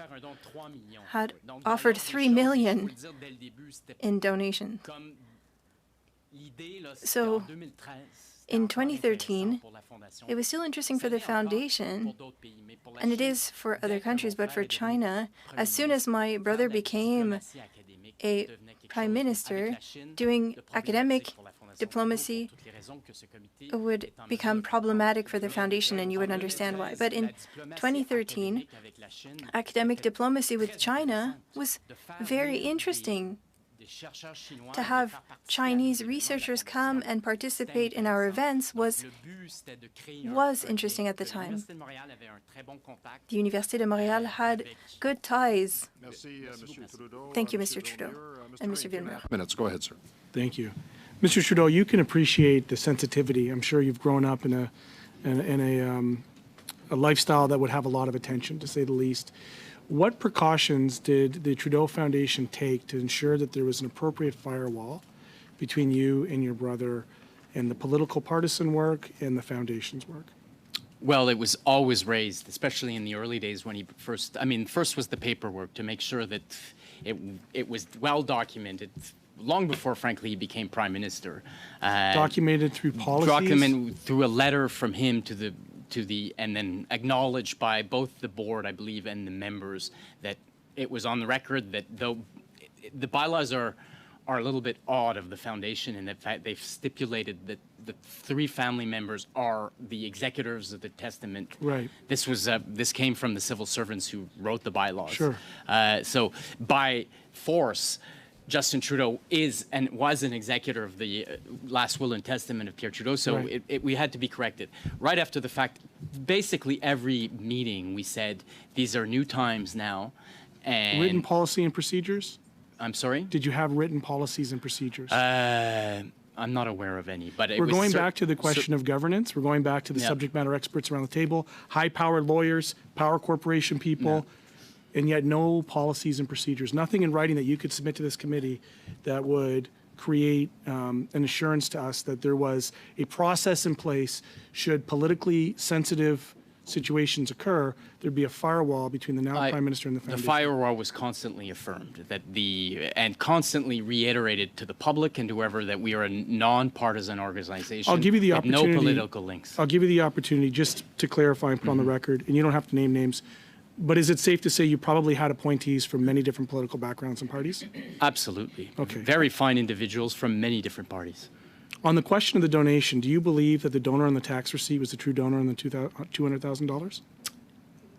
had offered $3 million in donations. So in 2013, it was still interesting for the foundation, and it is for other countries, but for China, as soon as my brother became a prime minister, doing academic diplomacy would become problematic for the foundation, and you would understand why. But in 2013, academic diplomacy with China was very interesting. To have Chinese researchers come and participate in our events was interesting at the time. The Université de Montréal had good ties. Thank you, Mr. Trudeau and Mr. Villemure. Minutes. Go ahead, sir. Thank you. Mr. Trudeau, you can appreciate the sensitivity. I'm sure you've grown up in a lifestyle that would have a lot of attention, to say the least. What precautions did the Trudeau Foundation take to ensure that there was an appropriate firewall between you and your brother and the political partisan work and the foundation's work? Well, it was always raised, especially in the early days when he first was the paperwork to make sure that it was well documented, long before, frankly, he became prime minister. Documented through policies? Documented through a letter from him to the and then acknowledged by both the board, I believe, and the members, that it was on the record that though the bylaws are a little bit odd of the foundation in that they've stipulated that the 3 family members are the executors of the testament. Right. This came from the civil servants who wrote the bylaws. Sure. So by force, Justin Trudeau was an executor of the last will and testament of Pierre Trudeau, so right. We had to be corrected. Right after the fact, basically every meeting we said, these are new times now. And written policy and procedures? I'm sorry? Did you have written policies and procedures? I'm not aware of any, but we're going back to the question of governance. We're going back to the subject matter experts around the table, high-powered lawyers, power corporation people. Yeah. And yet no policies and procedures, nothing in writing that you could submit to this committee that would create an assurance to us that there was a process in place should politically sensitive situations occur, there'd be a firewall between the now Prime Minister and the foundation. The firewall was constantly affirmed and constantly reiterated to the public and to whoever that we are a non-partisan organization. I'll give you the opportunity. No political links. I'll give you the opportunity just to clarify and put on the record, and you don't have to name names. But is it safe to say you probably had appointees from many different political backgrounds and parties? Absolutely. Okay. Very fine individuals from many different parties. On the question of the donation, do you believe that the donor on the tax receipt was the true donor on the $200,000?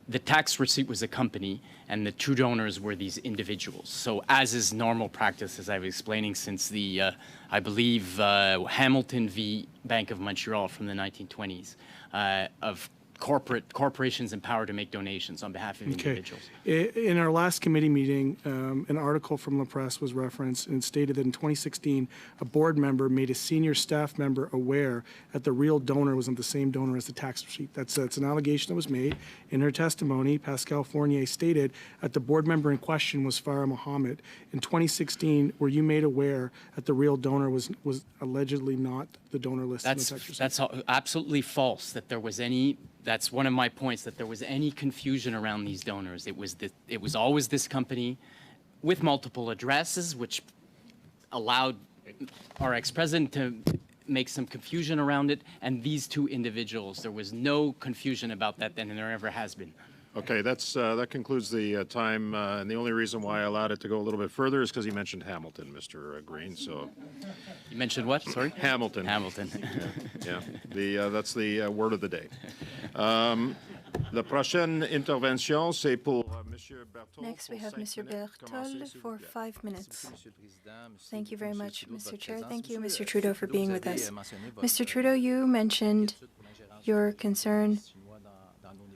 The tax receipt was a company, and the true donors were these individuals. So as is normal practice, as I was explaining since the, I believe, Hamilton v. Bank of Montreal from the 1920s, of corporations empowered to make donations on behalf of individuals. In our last committee meeting, an article from La Presse was referenced and stated that in 2016, a board member made a senior staff member aware that the real donor wasn't the same donor as the tax receipt. That's an allegation that was made. In her testimony, Pascal Fournier stated that the board member in question was Farah Mohammed. In 2016, were you made aware that the real donor was allegedly not the donor listed in the tax receipt? That's absolutely false that there was any. That's one of my points, that there was any confusion around these donors. It was always this company with multiple addresses, which allowed our ex-president to make some confusion around it, and these 2 individuals. There was no confusion about that then, and there ever has been. Okay, that concludes the time, and the only reason why I allowed it to go a little bit further is because you mentioned Hamilton, Mr. Green. So you mentioned what? Sorry. Hamilton. Hamilton. Yeah. That's the word of the day. La prochaine intervention, c'est pour Monsieur Berthold. Next, we have Monsieur Berthold for 5 minutes. Thank you very much, Mr. Chair. Thank you, Mr. Trudeau, for being with us. Mr. Trudeau, you mentioned your concern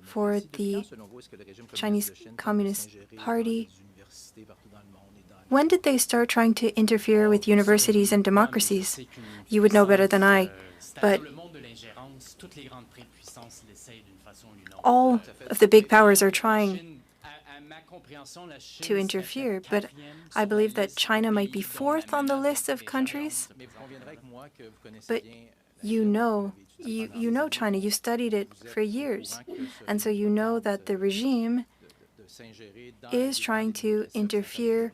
for the Chinese Communist Party. When did they start trying to interfere with universities and democracies? You would know better than I, but all of the big powers are trying to interfere, but I believe that China might be fourth on the list of countries. But you know China, you studied it for years, and so you know that the regime is trying to interfere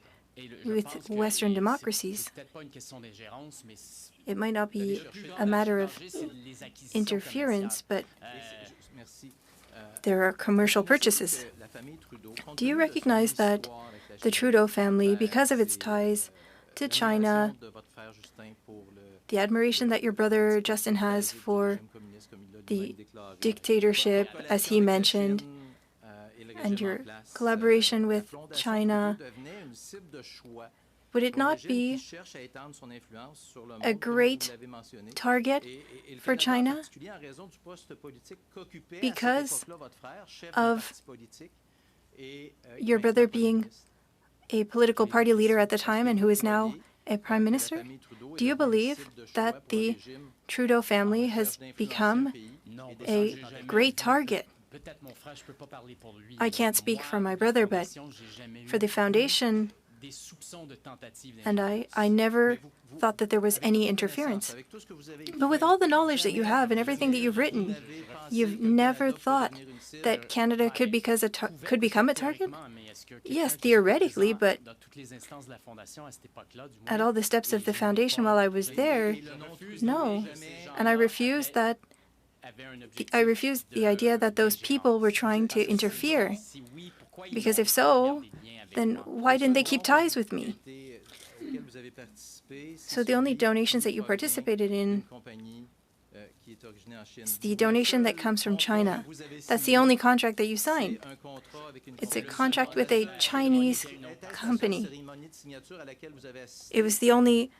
with Western democracies. It might not be a matter of interference, but there are commercial purchases. Do you recognize that the Trudeau family, because of its ties to China, the admiration that your brother Justin has for the dictatorship, as he mentioned, and your collaboration with China, would it not be a great target for China because of your brother being a political party leader at the time and who is now a prime minister? Do you believe that the Trudeau family has become a great target? I can't speak for my brother, but for the foundation, and I never thought that there was any interference. But with all the knowledge that you have and everything that you've written, you've never thought that Canada could become a target? Yes, theoretically, but at all the steps of the foundation while I was there, no. And I refused the idea that those people were trying to interfere. Because if so, then why didn't they keep ties with me? So the only donations that you participated in is the donation that comes from China. That's the only contract that you signed. It's a contract with a Chinese company. It was the only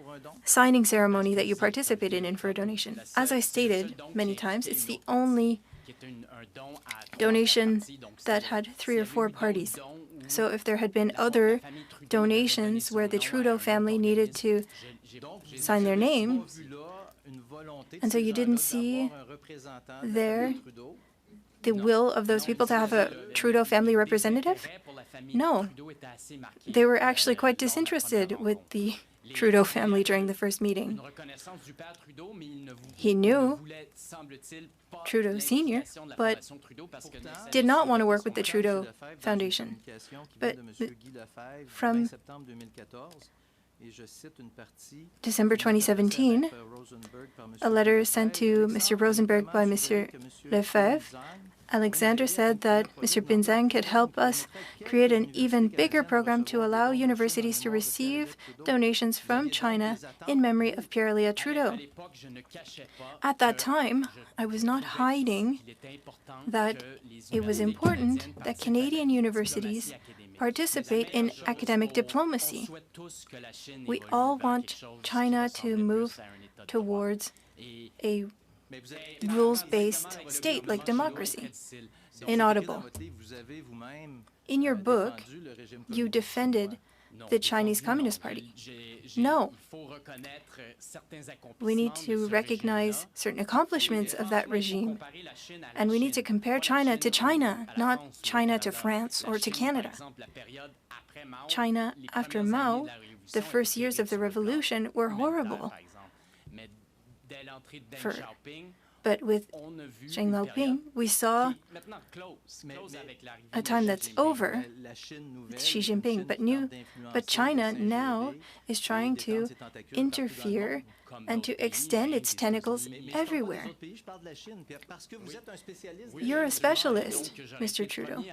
signing ceremony that you participated in for a donation. As I stated many times, it's the only donation that had 3 or 4 parties. So if there had been other donations where the Trudeau family needed to sign their name, and so you didn't see there the will of those people to have a Trudeau family representative? No. They were actually quite disinterested with the Trudeau family during the first meeting. He knew Trudeau Sr., but did not want to work with the Trudeau Foundation. But from December 2017, a letter sent to Mr. Rosenberg by Mr. Lefebvre, Alexander said that Mr. Binzang could help us create an even bigger program to allow universities to receive donations from China in memory of Pierre-Éliott Trudeau. At that time, I was not hiding that it was important that Canadian universities participate in academic diplomacy. We all want China to move towards a rules-based state like democracy. Inaudible. In your book, you defended the Chinese Communist Party. No. We need to recognize certain accomplishments of that regime. And we need to compare China to China, not China to France or to Canada. China after Mao, the first years of the revolution were horrible. But with Xi Jinping, we saw a time that's over with Xi Jinping. But China now is trying to interfere and to extend its tentacles everywhere. You're a specialist, Mr. Trudeau.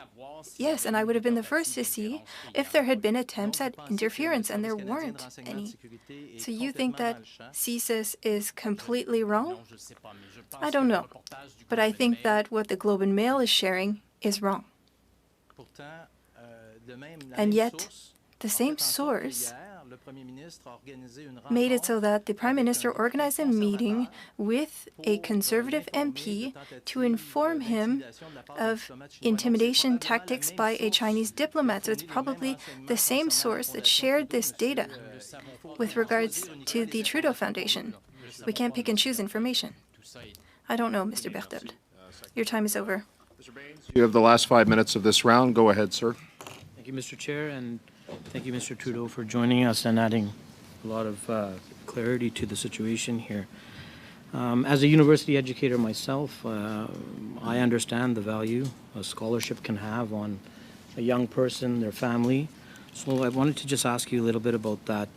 Yes, and I would have been the first to see if there had been attempts at interference, and there weren't any. So you think that CSIS is completely wrong? I don't know, but I think that what the Globe and Mail is sharing is wrong. And yet, the same source made it so that the Prime Minister organized a meeting with a Conservative MP to inform him of intimidation tactics by a Chinese diplomat. So it's probably the same source that shared this data with regards to the Trudeau Foundation. We can't pick and choose information. I don't know, Mr. Berthold. Your time is over. You have the last 5 minutes of this round. Go ahead, sir. Thank you, Mr. Chair, and thank you, Mr. Trudeau, for joining us and adding a lot of clarity to the situation here. As a university educator myself, I understand the value a scholarship can have on a young person, their family. So I wanted to just ask you a little bit about that.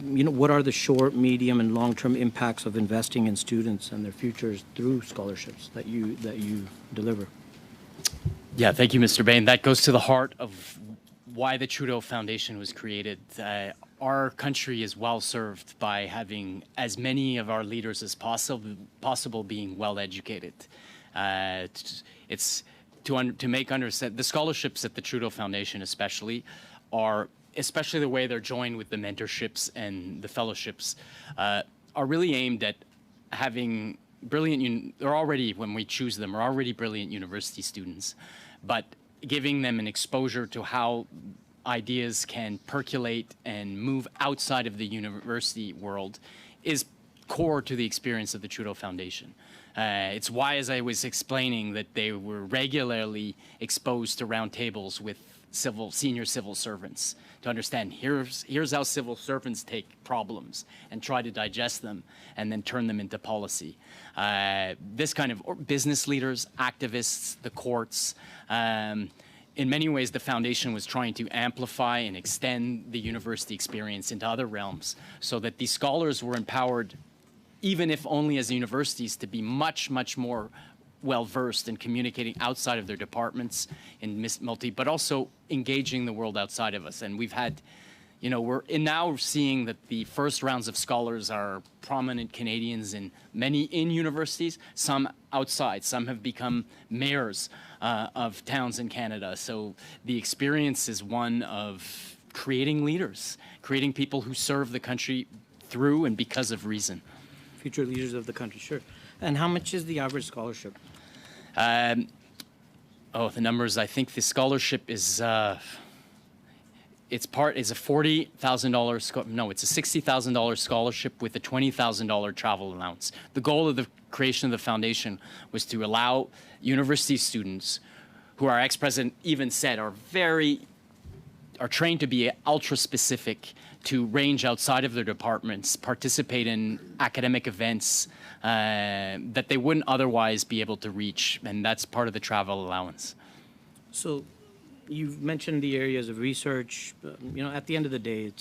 What are the short, medium, and long-term impacts of investing in students and their futures through scholarships that you deliver? Yeah, thank you, Mr. Bain. That goes to the heart of why the Trudeau Foundation was created. Our country is well served by having as many of our leaders as possible being well educated. It's to make understand the scholarships at the Trudeau Foundation, especially the way they're joined with the mentorships and the fellowships, are really aimed at having brilliant. They're already, when we choose them, are already brilliant university students, but giving them an exposure to how ideas can percolate and move outside of the university world is core to the experience of the Trudeau Foundation. It's why, as I was explaining, that they were regularly exposed to roundtables with senior civil servants to understand here's how civil servants take problems and try to digest them and then turn them into policy. This kind of business leaders, activists, the courts, in many ways, the foundation was trying to amplify and extend the university experience into other realms so that these scholars were empowered, even if only as universities, to be much, much more well-versed in communicating outside of their departments in but also engaging the world outside of us. And we've had, we're now seeing that the first rounds of scholars are prominent Canadians in universities, some outside. Some have become mayors of towns in Canada. So the experience is one of creating leaders, creating people who serve the country through and because of reason. Future leaders of the country, sure. And how much is the average scholarship? The numbers, I think the scholarship is, it's a $40,000, no, it's a $60,000 scholarship with a $20,000 travel allowance. The goal of the creation of the foundation was to allow university students who our ex-president even said are trained to be ultra-specific, to range outside of their departments, participate in academic events that they wouldn't otherwise be able to reach, and that's part of the travel allowance. So you've mentioned the areas of research. At the end of the day,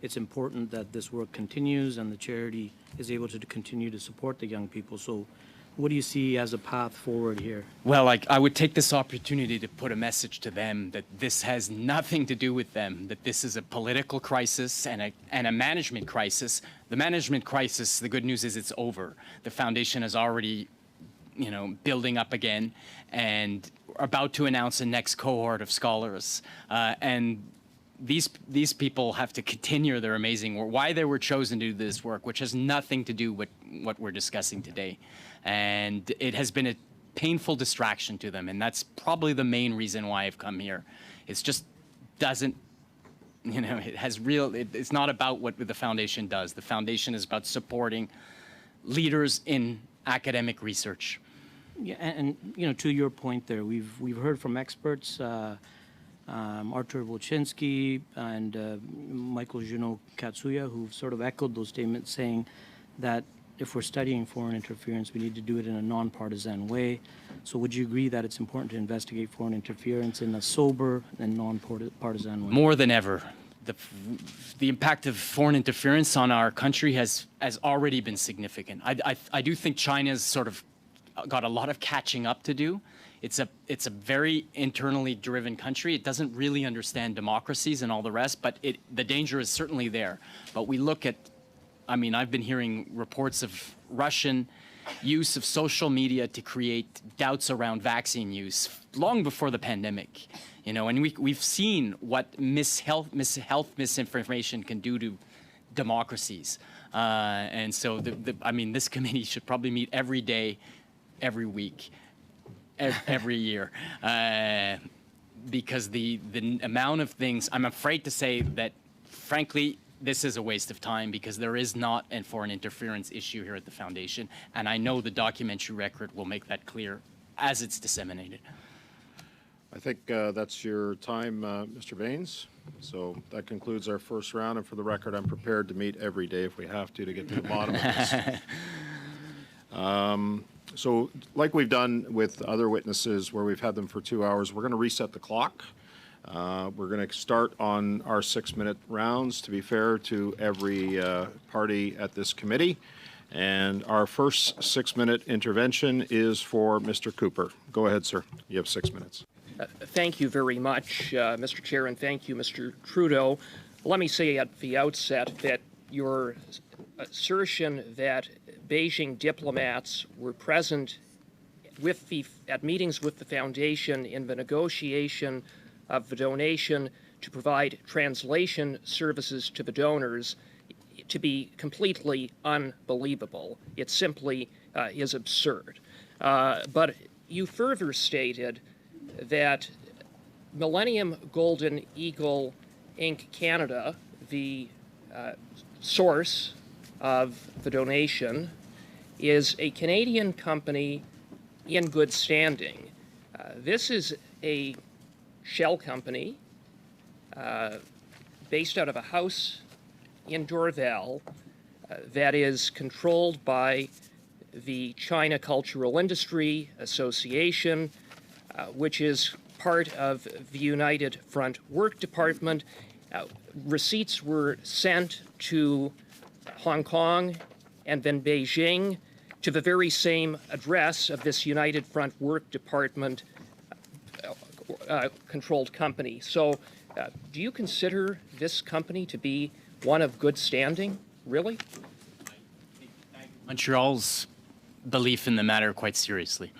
it's important that this work continues and the charity is able to continue to support the young people. So what do you see as a path forward here? Well, I would take this opportunity to put a message to them that this has nothing to do with them, that this is a political crisis and a management crisis. The management crisis, the good news is it's over. The foundation is already, building up again and about to announce a next cohort of scholars. And these people have to continue their amazing work, why they were chosen to do this work, which has nothing to do with what we're discussing today. And it has been a painful distraction to them, and that's probably the main reason why I've come here. It's just doesn't, it's not about what the foundation does. The foundation is about supporting leaders in academic research. Yeah, and to your point there, we've heard from experts, Artur Wojcinski and Michael Juno-Katsuya, who've sort of echoed those statements, saying that if we're studying foreign interference, we need to do it in a non-partisan way. So would you agree that it's important to investigate foreign interference in a sober and non-partisan way? More than ever. The impact of foreign interference on our country has already been significant. I do think China's sort of got a lot of catching up to do. It's a very internally driven country. It doesn't really understand democracies and all the rest, but the danger is certainly there. But we look at, I've been hearing reports of Russian use of social media to create doubts around vaccine use long before the pandemic, and we've seen what health misinformation can do to democracies. And so, this committee should probably meet every day, every week, every year, because the amount of things, I'm afraid to say that, frankly, this is a waste of time because there is not a foreign interference issue here at the foundation, and I know the documentary record will make that clear as it's disseminated. I think that's your time, Mr. Baines. So that concludes our first round, and for the record, I'm prepared to meet every day if we have to get to the bottom of this. So like we've done with other witnesses where we've had them for 2 hours, we're going to reset the clock. We're going to start on our 6-minute rounds, to be fair to every party at this committee. And our first 6-minute intervention is for Mr. Cooper. Go ahead, sir. You have 6 minutes. Thank you very much, Mr. Chair, and thank you, Mr. Trudeau. Let me say at the outset that your assertion that Beijing diplomats were present at meetings with the Foundation in the negotiation of the donation to provide translation services to the donors to be completely unbelievable. It simply is absurd. But you further stated that Millennium Golden Eagle Inc. Canada, the source of the donation, is a Canadian company in good standing. This is a shell company based out of a house in Dorval that is controlled by the China Cultural Industry Association, which is part of the United Front Work Department. Receipts were sent to Hong Kong and then Beijing to the very same address of this United Front Work Department controlled company. So do you consider this company to be one of good standing, really? Montreal's belief in the matter quite seriously.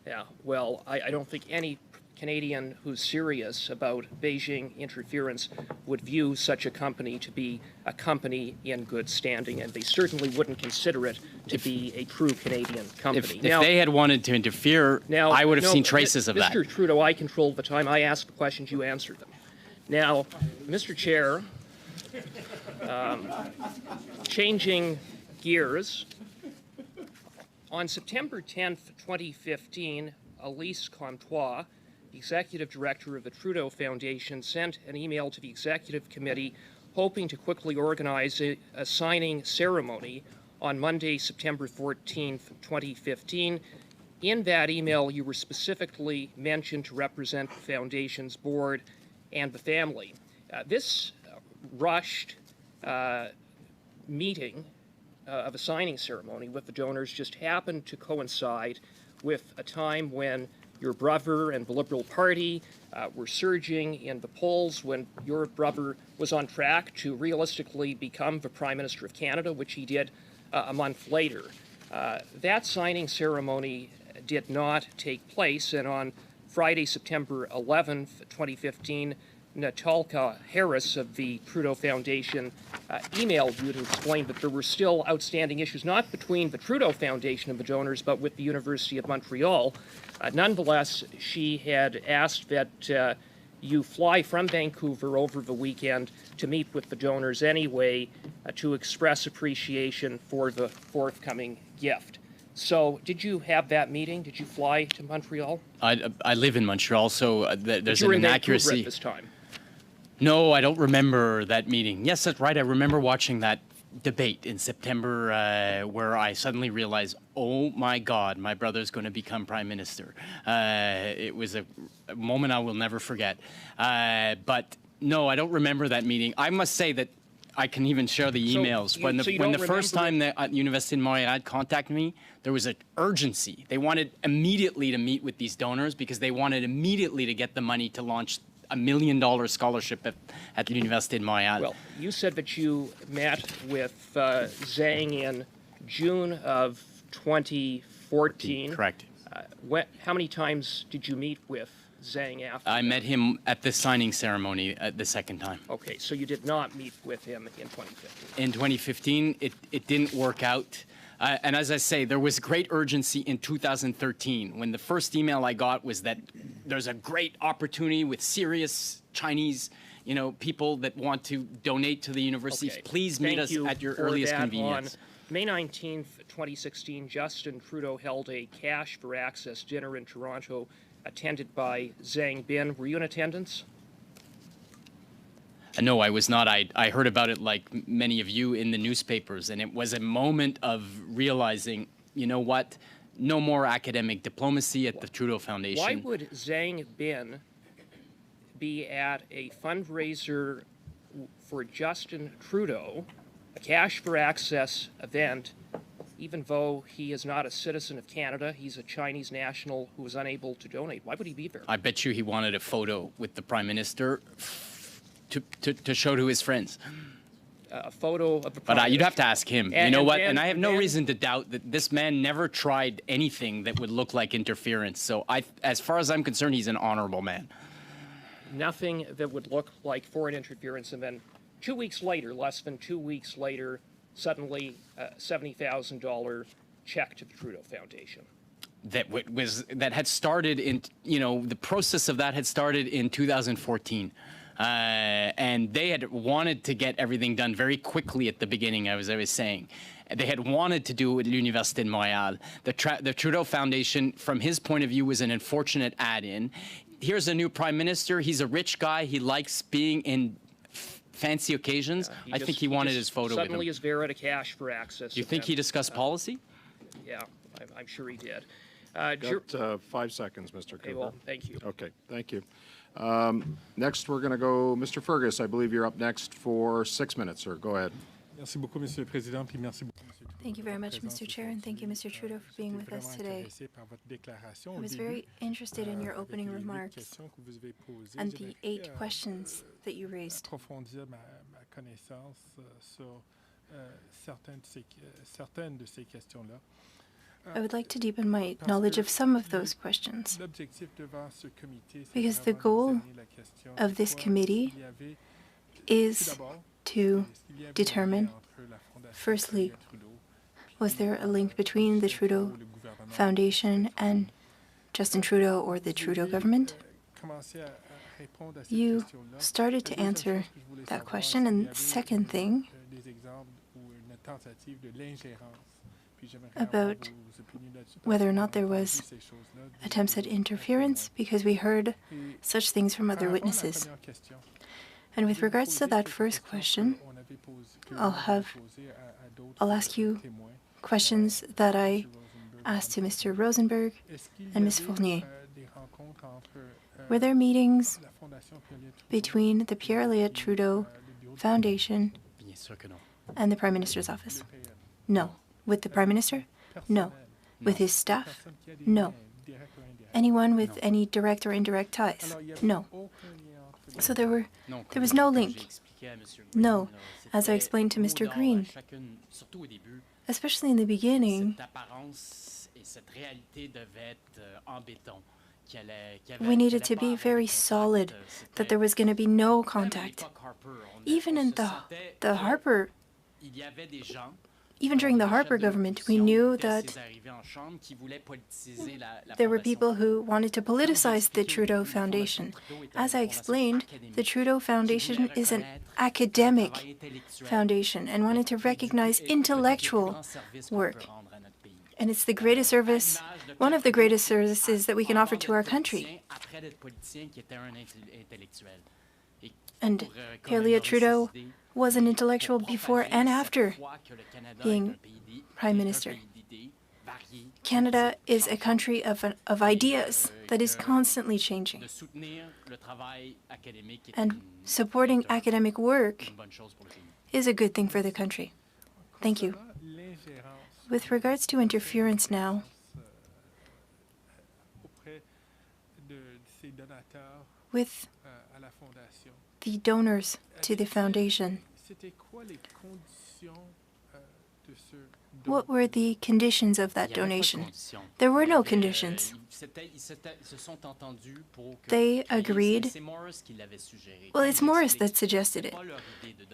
Yeah, well, I don't think any Canadian who's serious about Beijing interference would view such a company to be a company in good standing, and they certainly wouldn't consider it to be a true Canadian company. If they had wanted to interfere, I would have seen traces of that. Mr. Trudeau, I controlled the time. I asked the questions, you answered them. Now, Mr. Chair, changing gears, on September 10th, 2015, Elise Comtois, the Executive Director of the Trudeau Foundation, sent an email to the Executive Committee hoping to quickly organize a signing ceremony on Monday, September 14th, 2015. In that email, you were specifically mentioned to represent the Foundation's board and the family. This rushed meeting of a signing ceremony with the donors just happened to coincide with a time when your brother and the Liberal Party were surging in the polls, when your brother was on track to realistically become the Prime Minister of Canada, which he did a month later. That signing ceremony did not take place, and on Friday, September 11th, 2015, Natalka Harris of the Trudeau Foundation emailed you to explain that there were still outstanding issues, not between the Trudeau Foundation and the donors, but with the University of Montreal. Nonetheless, she had asked that you fly from Vancouver over the weekend to meet with the donors anyway to express appreciation for the forthcoming gift. So did you have that meeting? Did you fly to Montreal? I live in Montreal, so there's an inaccuracy. You were in Vancouver at this time. No, I don't remember that meeting. Yes, that's right. I remember watching that debate in September where I suddenly realized, oh my God, my brother's going to become Prime Minister. It was a moment I will never forget. But no, I don't remember that meeting. I must say that I can even share the emails. When the first time the Université de Montréal contacted me, there was an urgency. They wanted immediately to meet with these donors because they wanted immediately to get the money to launch $1 million scholarship at the Université de Montréal. Well, you said that you met with Zhang in June of 2014. Correct. How many times did you meet with Zhang after I that? met him at the signing ceremony the second time. Okay, so you did not meet with him in 2015. In 2015, it didn't work out. And as I say, there was great urgency in 2013 when the first email I got was that there's a great opportunity with serious Chinese, people that want to donate to the universities. Okay. Please meet us at your earliest convenience. On May 19th, 2016, Justin Trudeau held a cash for access dinner in Toronto attended by Zhang Bin. Were you in attendance? No, I was not. I heard about it like many of you in the newspapers, and it was a moment of realizing, you know what, no more academic diplomacy at the Trudeau Foundation. Why would Zhang Bin be at a fundraiser for Justin Trudeau, a Cash for Access event, even though he is not a citizen of Canada? He's a Chinese national who was unable to donate. Why would he be there? I bet you he wanted a photo with the Prime Minister to show to his friends. A photo of the But Prime you'd have Minister. to ask him. You know what? And I have no reason to doubt that this man never tried anything that would look like interference. So as far as I'm concerned, he's an honorable man. Nothing that would look like foreign interference, and then 2 weeks later, less than 2 weeks later, suddenly a $70,000 check to the Trudeau Foundation. That had started in, the process of that had started in 2014. And they had wanted to get everything done very quickly at the beginning, as I was saying. They had wanted to do it with l'Université de Montréal. The Trudeau Foundation, from his point of view, was an unfortunate add-in. Here's a new prime minister. He's a rich guy. He likes being in fancy occasions. I think he wanted his photo with him. Suddenly is there at a Cash for Access. Do you think he discussed policy? Yeah, I'm sure he did. Got 5 seconds, Mr. Cooper. Okay, well, thank you. Okay, thank you. Next, we're going to go, Mr. Fergus, I believe you're up next for 6 minutes, sir. Go ahead. Merci beaucoup, Monsieur le Président, puis merci beaucoup, Monsieur Trudeau. Thank you very much, Mr. Chair, and thank you, Mr. Trudeau, for being with us today. I was very interested in your opening remarks and the 8 questions that you raised. Approfondir ma connaissance sur certaines de ces questions-là. I would like to deepen my knowledge of some of those questions, because the goal of this committee is to determine, firstly, was there a link between the Trudeau Foundation and Justin Trudeau or the Trudeau government? You started to answer that question, and the second thing, about whether or not there was attempts at interference, because we heard such things from other witnesses. And with regards to that first question, I'll ask you questions that I asked to Mr. Rosenberg and Ms. Fournier. Were there meetings between the Pierre Elliott Trudeau Foundation and the Prime Minister's office? No. With the Prime Minister? No. With his staff? No. Anyone with any direct or indirect ties? No. So there was no link. No. As I explained to Mr. Green, especially in the beginning, we needed to be very solid that there was going to be no contact. Even in the Harper, even during the Harper government, we knew that there were people who wanted to politicize the Trudeau Foundation. As I explained, the Trudeau Foundation is an academic foundation and wanted to recognize intellectual work. And it's the greatest service, one of the greatest services that we can offer to our country. And Pierre Elliott Trudeau was an intellectual before and after being Prime Minister. Canada is a country of ideas that is constantly changing. And supporting academic work is a good thing for the country. Thank you. With regards to interference now, with the donors to the foundation, what were the conditions of that donation? There were no conditions. They agreed. Well, it's Morris that suggested it.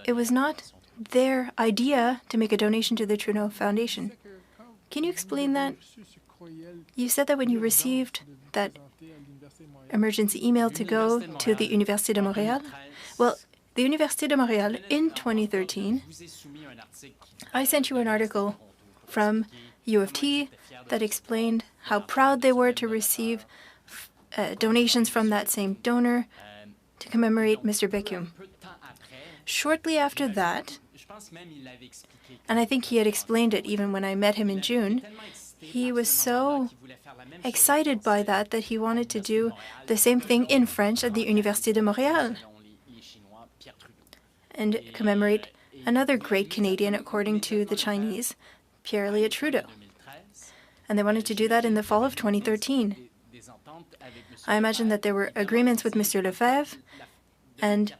It was not their idea to make a donation to the Trudeau Foundation. Can you explain that? You said that when you received that emergency email to go to the Université de Montréal. Well, the Université de Montréal in 2013, I sent you an article from U of T that explained how proud they were to receive donations from that same donor to commemorate Mr. Becum. Shortly after that, and I think he had explained it even when I met him in June, he was so excited by that he wanted to do the same thing in French at the Université de Montréal and commemorate another great Canadian, according to the Chinese, Pierre Trudeau. And they wanted to do that in the fall of 2013. I imagine that there were agreements with Mr. Lefebvre, and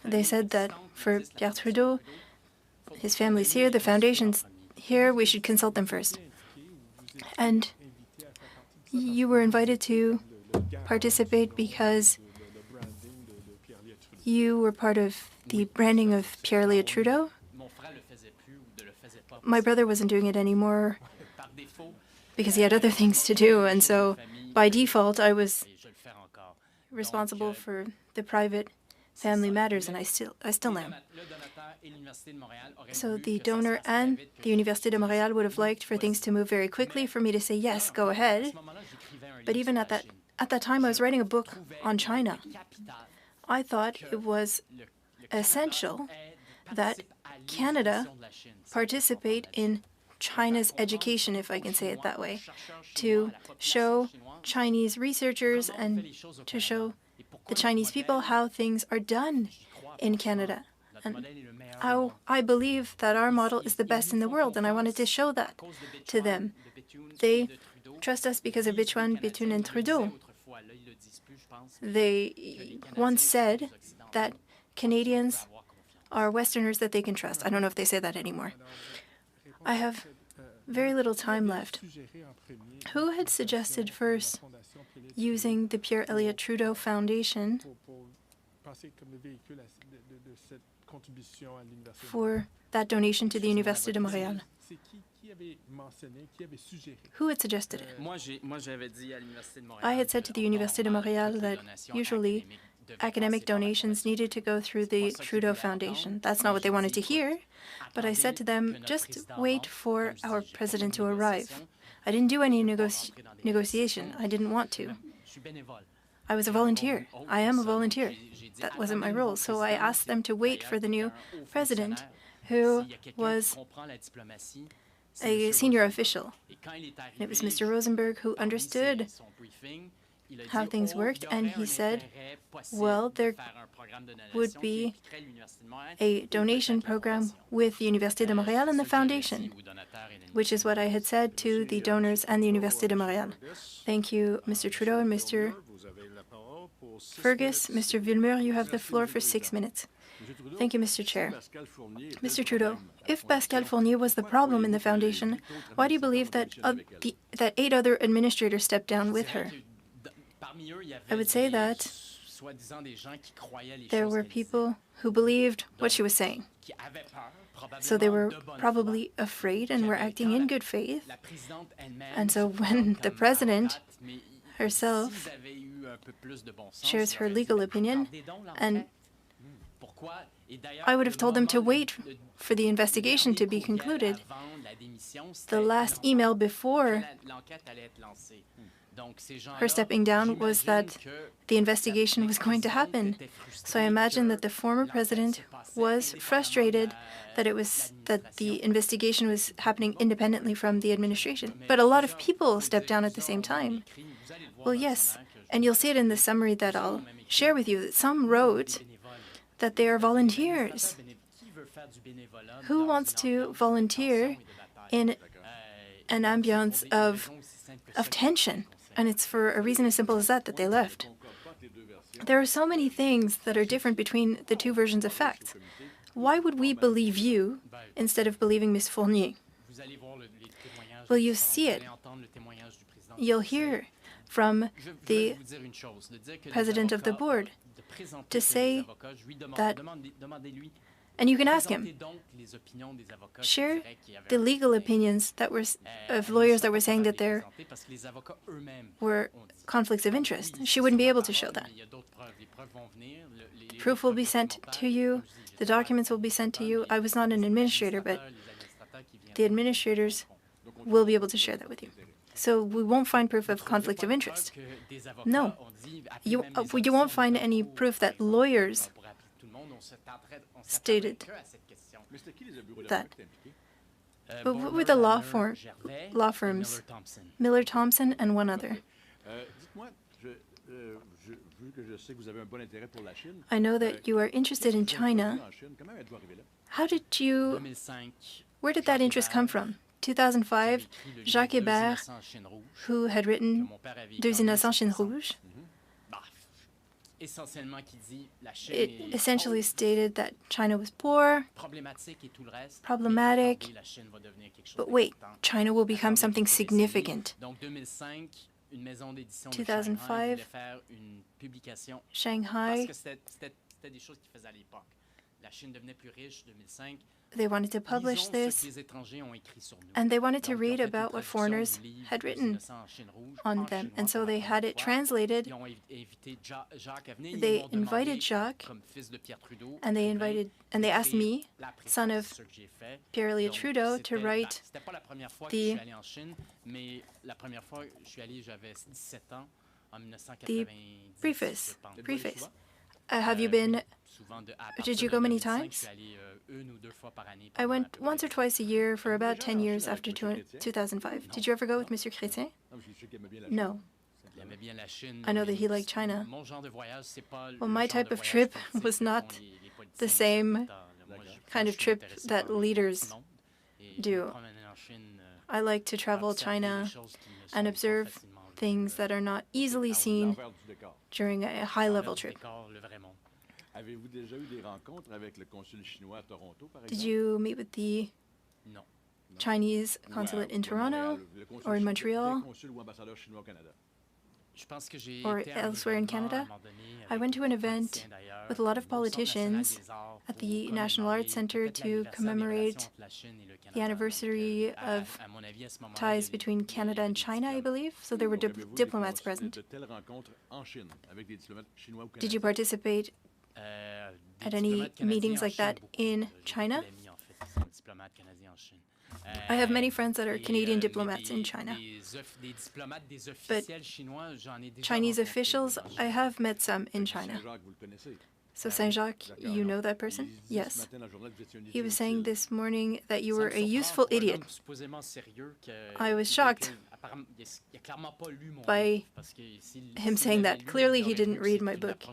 they said that for Pierre Trudeau, his family's here, the foundation's here, we should consult them first. And you were invited to participate because you were part of the branding of Pierre Trudeau. My brother wasn't doing it anymore because he had other things to do, and so by default I was responsible for the private family matters, and I still am. So the donor and the Université de Montréal would have liked for things to move very quickly, for me to say, yes, go ahead. But even at that time, I was writing a book on China. I thought it was essential that Canada participate in China's education, if I can say it that way, to show Chinese researchers and to show the Chinese people how things are done in Canada. And how I believe that our model is the best in the world, and I wanted to show that to them. They trust us because of Bichuan, Bethune, and Trudeau. They once said that Canadians are Westerners that they can trust. I don't know if they say that anymore. I have very little time left. Who had suggested first using the Pierre Elliott Trudeau Foundation for that donation to the Université de Montréal? Who had suggested it? I had said to the Université de Montréal that usually academic donations needed to go through the Trudeau Foundation. That's not what they wanted to hear, but I said to them, just wait for our president to arrive. I didn't do any negotiation. I didn't want to. I was a volunteer. I am a volunteer. That wasn't my role. So I asked them to wait for the new president, who was a senior official. And it was Mr. Rosenberg who understood how things worked, and he said, well, there would be a donation program with the Université de Montréal and the foundation, which is what I had said to the donors and the Université de Montréal. Thank you, Mr. Trudeau and Mr. Fergus. Mr. Villemure, you have the floor for 6 minutes. Thank you, Mr. Chair. Mr. Trudeau, if Pascal Fournier was the problem in the foundation, why do you believe that that 8 other administrators stepped down with her? I would say that there were people who believed what she was saying. So they were probably afraid and were acting in good faith. And so when the president herself shares her legal opinion, and I would have told them to wait for the investigation to be concluded. The last email before her stepping down was that the investigation was going to happen. So I imagine that the former president was frustrated that the investigation was happening independently from the administration. But a lot of people stepped down at the same time. Well, yes, and you'll see it in the summary that I'll share with you, that some wrote that they are volunteers. Who wants to volunteer in an ambiance of tension? And it's for a reason as simple as that they left. There are so many things that are different between the two versions of facts. Why would we believe you instead of believing Ms. Fournier? Well, you see it. You'll hear from the president of the board to say that, and you can ask him, share the legal opinions that were of lawyers that were saying that there were conflicts of interest. She wouldn't be able to show that. The proof will be sent to you. The documents will be sent to you. I was not an administrator, but the administrators will be able to share that with you. So we won't find proof of conflict of interest. No. You won't find any proof that lawyers stated that. But what were the law firms? Miller Thompson and one other. I know that you are interested in China. Where did that interest come from? 2005, Jacques Hébert, who had written Deux innocents Chine Rouge, it essentially stated that China was poor, problematic, but wait, China will become something significant. 2005, Shanghai, they wanted to publish this, and they wanted to read about what foreigners had written on them. And so they had it translated. They invited Jacques, and they asked me, son of Pierre Trudeau, to write the preface. Have you been? Did you go many times? I went once or twice a year for about 10 years after 2005. Did you ever go with Monsieur Chrétien? No. I know that he liked China. Well, my type of trip was not the same kind of trip that leaders do. I like to travel China and observe things that are not easily seen during a high-level trip. Did you meet with the Chinese consulate in Toronto or in Montreal or elsewhere in Canada? I went to an event with a lot of politicians at the National Arts Centre to commemorate the anniversary of ties between Canada and China, I believe. So there were diplomats present. Did you participate at any meetings like that in China? I have many friends that are Canadian diplomats in China. But Chinese officials, I have met some in China. So Saint-Jacques, you know that person? Yes. He was saying this morning that you were a useful idiot. I was shocked by him saying that. Clearly he didn't read my book,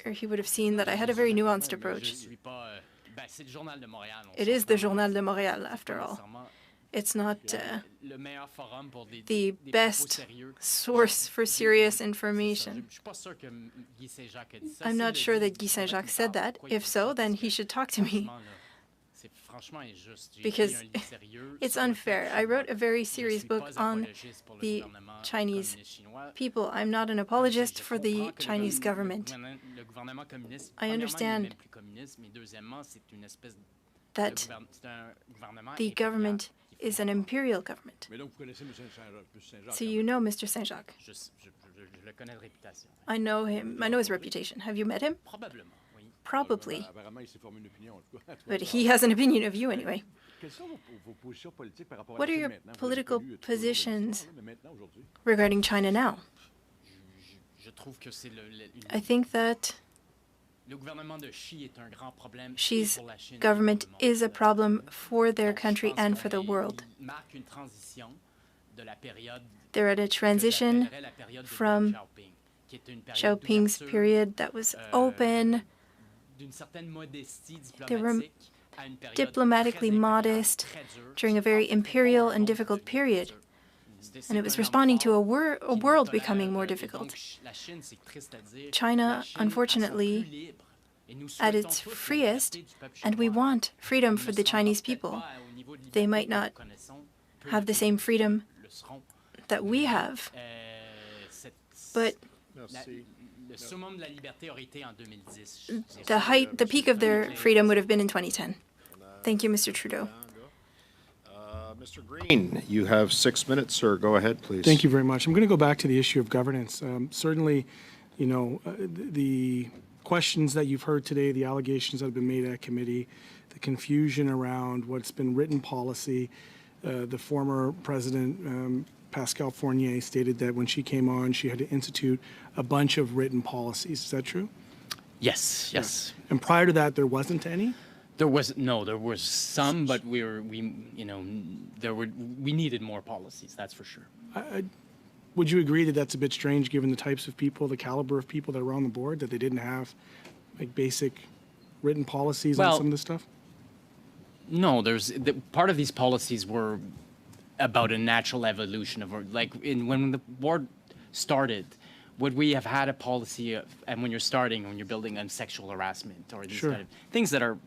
or he would have seen that I had a very nuanced approach. It is the Journal de Montréal, after all. It's not the best source for serious information. I'm not sure that Guy Saint-Jacques said that. If so, then he should talk to me. Because it's unfair. I wrote a very serious book on the Chinese people. I'm not an apologist for the Chinese government. I understand that the government is an imperial government. So you know Mr. Saint-Jacques. I know him. I know his reputation. Have you met him? Probably. But he has an opinion of you anyway. What are your political positions regarding China now? I think that Xi's government is a problem for their country and for the world. They're at a transition from Xiaoping's period that was open. They were diplomatically modest during a very imperial and difficult period. And it was responding to a world becoming more difficult. China, unfortunately, at its freest, and we want freedom for the Chinese people. They might not have the same freedom that we have, but the peak of their freedom would have been in 2010. Thank you, Mr. Trudeau. Mr. Green, you have 6 minutes, sir. Go ahead, please. Thank you very much. I'm going to go back to the issue of governance. Certainly, you know, the questions that you've heard today, the allegations that have been made at committee, the confusion around what's been written policy, the former president Pascal Fournier, stated that when she came on, she had to institute a bunch of written policies. Is that true? Yes, yes. And prior to that, there wasn't any? There was some, but we needed more policies, that's for sure. Would you agree that that's a bit strange given the types of people, the caliber of people that were on the board, that they didn't have like basic written policies on some of this stuff? No, part of these policies were about a natural evolution of, when the board started, would we have had a policy and when you're building on sexual harassment or these kind of things that are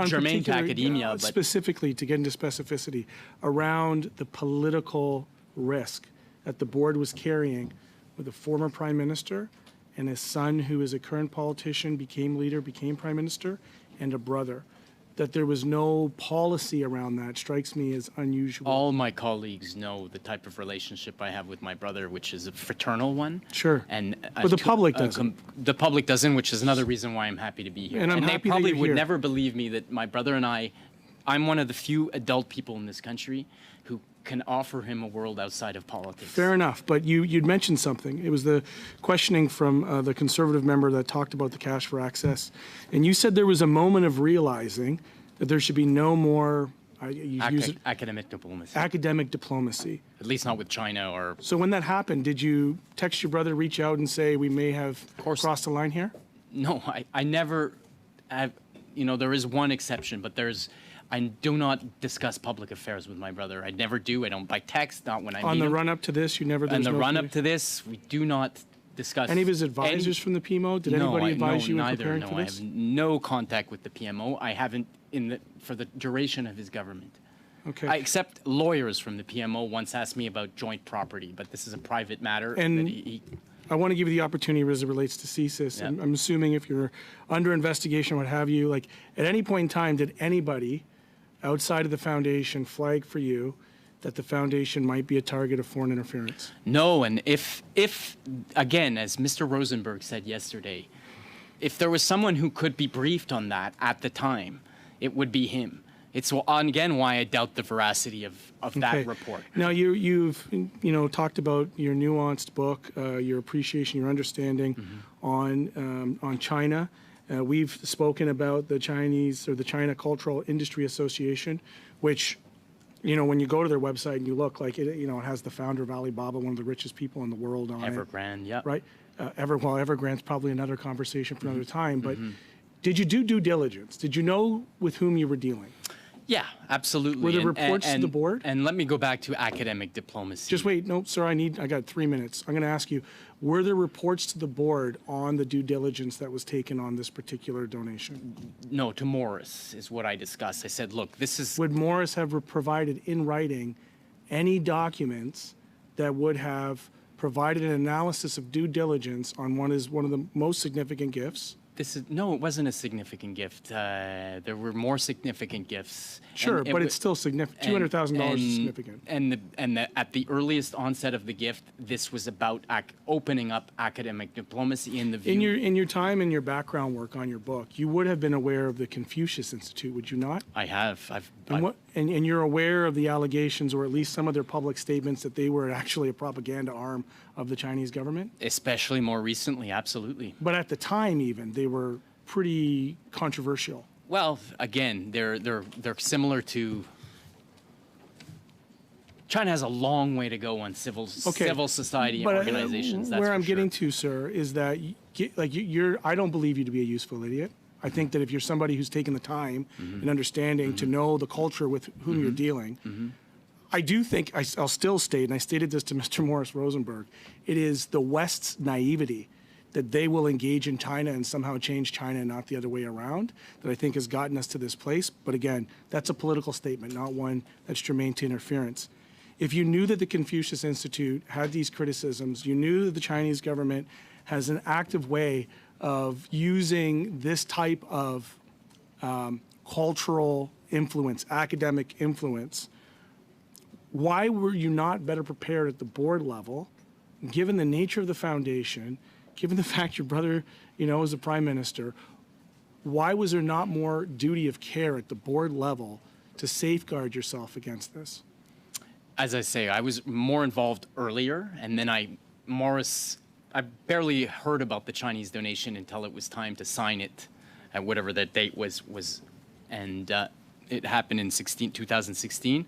germane to academia, but specifically to get into specificity around the political risk that the board was carrying with a former prime minister and his son, who is a current politician, became leader, became prime minister, and a brother. That there was no policy around that strikes me as unusual. All my colleagues know the type of relationship I have with my brother, which is a fraternal one. Sure. But the public doesn't. The public doesn't, which is another reason why I'm happy to be here. And they probably would never believe me that my brother and I'm one of the few adult people in this country who can offer him a world outside of politics. Fair enough, but you'd mentioned something. It was the questioning from the Conservative member that talked about the cash for access. And you said there was a moment of realizing that there should be no more academic diplomacy. Academic diplomacy. At least not with China or... So when that happened, did you text your brother, reach out and say, we may have crossed the line here? No, I never have, there is one exception, but I do not discuss public affairs with my brother. I never do. I don't by text, not when I meet him. On the run-up to this, you never... On the run-up to this, we do not discuss... Any of his advisors from the PMO? Did anybody advise you in preparing for this? I have no contact with the PMO. I haven't for the duration of his government. Okay. Except lawyers from the PMO once asked me about joint property, but this is a private matter. And I want to give you the opportunity as it relates to CSIS. Yeah. I'm assuming if you're under investigation, what have you, like at any point in time, did anybody outside of the foundation flag for you that the foundation might be a target of foreign interference? No, and if again, as Mr. Rosenberg said yesterday, if there was someone who could be briefed on that at the time, it would be him. It's again why I doubt the veracity of that report. Now you've talked about your nuanced book, your appreciation, your understanding on China. We've spoken about the China Cultural Industry Association, which, when you go to their website and you look, like it has the founder of Alibaba, one of the richest people in the world on Evergrande, yeah. Right? Evergrande's probably another conversation for another time, but did you do due diligence? Did you know with whom you were dealing? Yeah, absolutely. Were there reports to the board? And let me go back to academic diplomacy. Just wait. No, sir, I got 3 minutes. I'm going to ask you, were there reports to the board on the due diligence that was taken on this particular donation? No, to Morris is what I discussed. I said, look, this is... Would Morris have provided in writing any documents that would have provided an analysis of due diligence on one of the most significant gifts? No, it wasn't a significant gift. There were more significant gifts. Sure, but it's still significant. $200,000 is significant. And at the earliest onset of the gift, this was about opening up academic diplomacy in the view. In your time and your background work on your book, you would have been aware of the Confucius Institute, would you not? I have. And you're aware of the allegations, or at least some of their public statements, that they were actually a propaganda arm of the Chinese government? Especially more recently, absolutely. But at the time, even, they were pretty controversial. Well, again, they're similar to... China has a long way to go on civil society organizations. That's where I'm getting to, sir, is that I don't believe you to be a useful idiot. I think that if you're somebody who's taken the time and understanding to know the culture with whom you're dealing, I do think, I'll still state, and I stated this to Mr. Morris Rosenberg, it is the West's naivety that they will engage in China and somehow change China and not the other way around that I think has gotten us to this place. But again, that's a political statement, not one that's germane to interference. If you knew that the Confucius Institute had these criticisms, you knew that the Chinese government has an active way of using this type of cultural influence, academic influence, why were you not better prepared at the board level, given the nature of the foundation, given the fact your brother, is the prime minister? Why was there not more duty of care at the board level to safeguard yourself against this? as I say, I was more involved earlier, and then I barely heard about the Chinese donation until it was time to sign it at whatever that date was, and it happened in 2016.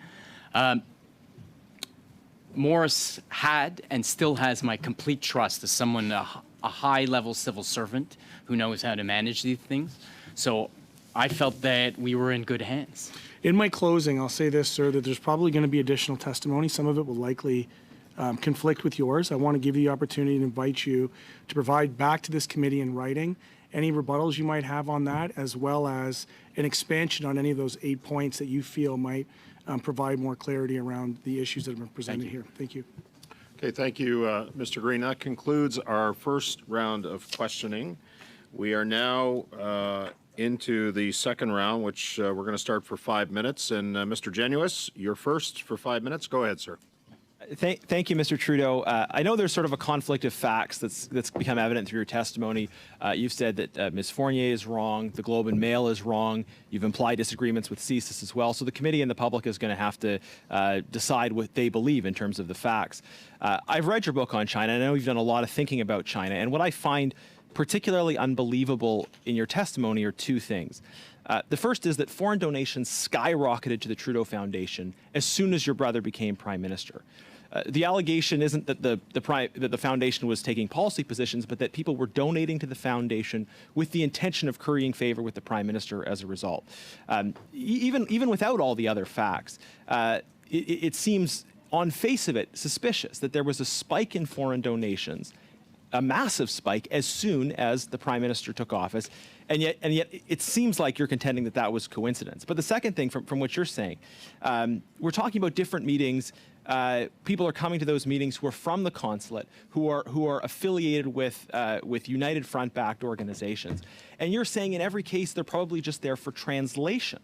Morris had and still has my complete trust as someone, a high-level civil servant who knows how to manage these things. So I felt that we were in good hands. In my closing, I'll say this, sir, that there's probably going to be additional testimony. Some of it will likely conflict with yours. I want to give you the opportunity to invite you to provide back to this committee in writing any rebuttals you might have on that, as well as an expansion on any of those 8 points that you feel might provide more clarity around the issues that have been presented here. Thank you. Okay, thank you, Mr. Green. That concludes our first round of questioning. We are now into the second round, which we're going to start for 5 minutes. And Mr. Genuis, you're first for 5 minutes. Go ahead, sir. Thank you, Mr. Trudeau. I know there's sort of a conflict of facts that's become evident through your testimony. You've said that Ms. Fournier is wrong, the Globe and Mail is wrong. You've implied disagreements with CSIS as well. So the committee and the public is going to have to decide what they believe in terms of the facts. I've read your book on China, and I know you've done a lot of thinking about China. And what I find particularly unbelievable in your testimony are two things. The first is that foreign donations skyrocketed to the Trudeau Foundation as soon as your brother became Prime Minister. The allegation isn't that the foundation was taking policy positions, but that people were donating to the foundation with the intention of currying favor with the Prime Minister as a result. Even without all the other facts, it seems on face of it suspicious that there was a spike in foreign donations, a massive spike, as soon as the Prime Minister took office. And yet it seems like you're contending that that was coincidence. But the second thing from what you're saying, we're talking about different meetings. People are coming to those meetings who are from the consulate, who are affiliated with United Front-backed organizations. And you're saying in every case they're probably just there for translation.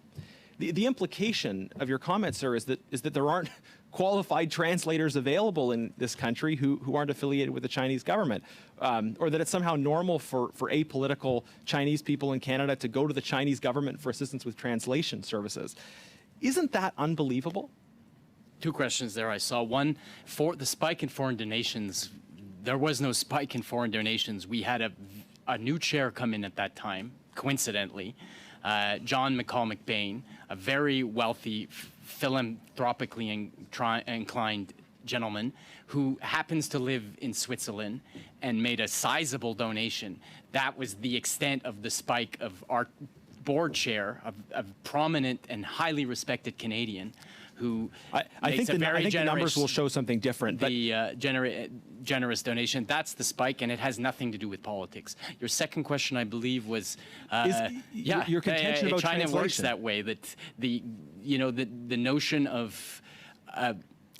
The implication of your comment, sir, is that there aren't qualified translators available in this country who aren't affiliated with the Chinese government, or that it's somehow normal for apolitical Chinese people in Canada to go to the Chinese government for assistance with translation services. Isn't that unbelievable? Two questions there I saw. One, for the spike in foreign donations, there was no spike in foreign donations. We had a new chair come in at that time, coincidentally, John McCall McBain, a very wealthy, philanthropically inclined gentleman who happens to live in Switzerland and made a sizable donation. That was the extent of the spike of our board chair, a prominent and highly respected Canadian who I think the numbers will show something different. The generous donation, that's the spike, and it has nothing to do with politics. Your second question, I believe, was your contention about China translation. works that way. That the notion of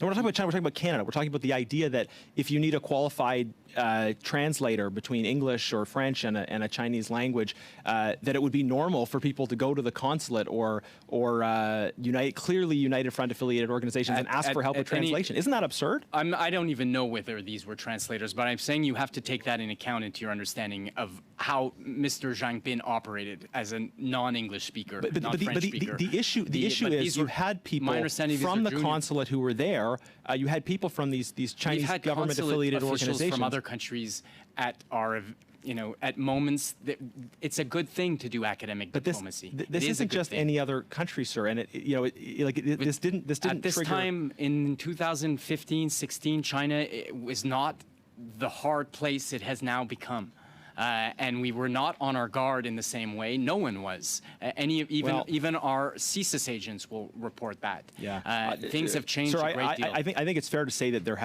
we're not talking about China, we're talking about Canada. We're talking about the idea that if you need a qualified translator between English or French and a Chinese language, that it would be normal for people to go to the consulate or clearly United Front affiliated organizations and ask for help with translation. Isn't that absurd? I don't even know whether these were translators, but I'm saying you have to take that into account into your understanding of how Mr. Zhang Bin operated as a non-English speaker, French speaker. The issue is you had people from the consulate who were there. You had people from these Chinese government affiliated organizations from other countries at our, at moments. It's a good thing to do academic diplomacy. This isn't just any other country, sir, and this didn't at this trigger. time in 2015, 16, China was not the hard place it has now become. And we were not on our guard in the same way. No one was. Even our CSIS agents will report that. Yeah. Things have changed sir, a great deal. I think it's fair to say that there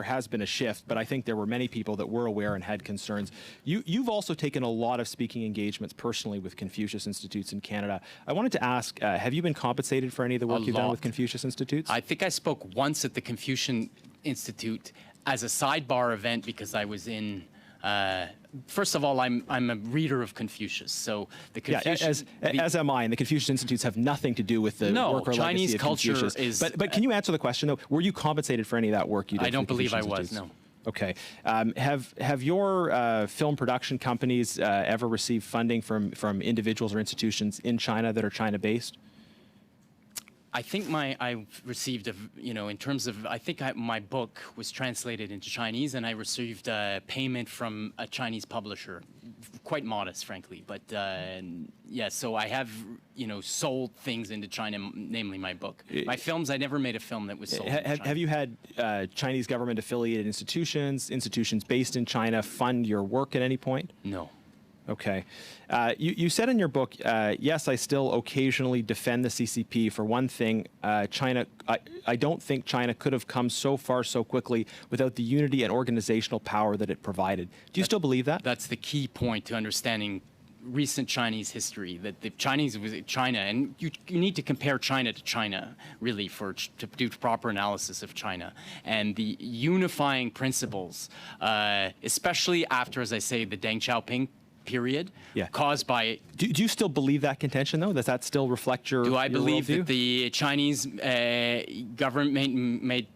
has been a shift, but I think there were many people that were aware and had concerns. You've also taken a lot of speaking engagements personally with Confucius Institutes in Canada. I wanted to ask, have you been compensated for any of the work you've done with Confucius Institutes? I think I spoke once at the Confucius Institute as a sidebar event because I was in. First of all, I'm a reader of Confucius, so the Confucius. As am I, and the Confucius Institutes have nothing to do with the work or Chinese legacy of culture Confucius. is. But can you answer the question though? Were you compensated for any of that work you did? I don't believe I Confucius was. Institutes? No. Okay. Have your film production companies ever received funding from individuals or institutions in China that are China-based? I think I received in terms of, my book was translated into Chinese, and I received a payment from a Chinese publisher, quite modest, frankly. But yeah, so I have, sold things into China, namely my book. My films, I never made a film that was sold in China. Have you had Chinese government affiliated institutions based in China fund your work at any point? No. Okay. You said in your book, yes, I still occasionally defend the CCP. For one thing, China, I don't think China could have come so far so quickly without the unity and organizational power that it provided. Do you still believe that? That's the key point to understanding recent Chinese history, that the Chinese was China, and you need to compare China to China, really, to do proper analysis of China. And the unifying principles, especially after, as I say, the Deng Xiaoping period, caused by... Do you still believe that contention, though? Does that still reflect your Do I believe worldview? that the Chinese government made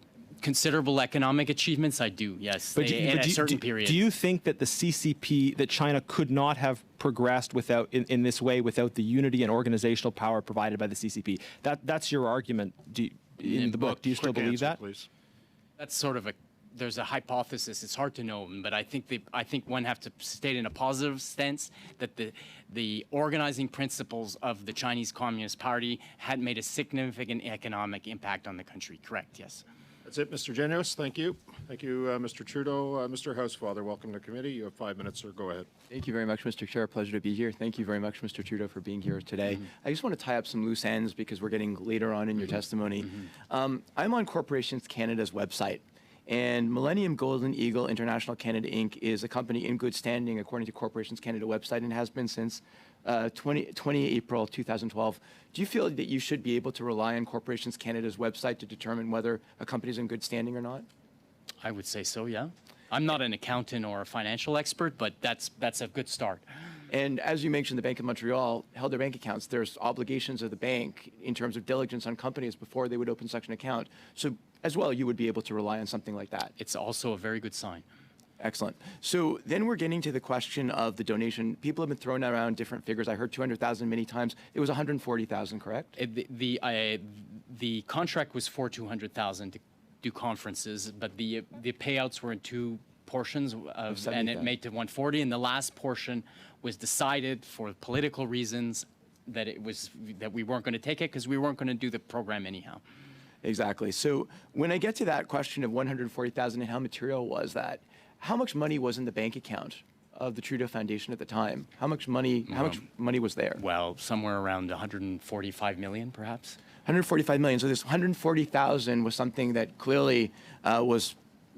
considerable economic achievements? I do, yes, in a certain period. Do you think that the CCP, that China could not have progressed without, in this way, without the unity and organizational power provided by the CCP? That's your argument in the book. Do you still believe that? Please. That's sort of there's a hypothesis. It's hard to know, but I think one have to state in a positive sense that the organizing principles of the Chinese Communist Party had made a significant economic impact on the country. Correct, yes. That's it, Mr. Genius. Thank you. Thank you, Mr. Trudeau. Mr. Housefather, welcome to committee. You have 5 minutes, sir. Go ahead. Thank you very much, Mr. Chair. Pleasure to be here. Thank you very much, Mr. Trudeau, for being here today. I just want to tie up some loose ends because we're getting later on in your testimony. I'm on Corporations Canada's website. And Millennium Golden Eagle International Canada Inc. is a company in good standing according to Corporations Canada website and has been since 20 April 2012. Do you feel that you should be able to rely on Corporations Canada's website to determine whether a company is in good standing or not? I would say so, yeah. I'm not an accountant or a financial expert, but that's a good start. And as you mentioned, the Bank of Montreal held their bank accounts. There's obligations of the bank in terms of diligence on companies before they would open such an account. So as well, you would be able to rely on something like that. It's also a very good sign. Excellent. So then we're getting to the question of the donation. People have been throwing around different figures. I heard 200,000 many times. It was 140,000, correct? The contract was for 200,000 to do conferences, but the payouts were in two portions, and it made to 140. And the last portion was decided for political reasons that we weren't going to take it because we weren't going to do the program anyhow. Exactly. So when I get to that question of 140,000 and how material was that, how much money was in the bank account of the Trudeau Foundation at the time? How much money was there? Well, somewhere around 145 million, perhaps. 145 million. So this 140,000 was something that clearly was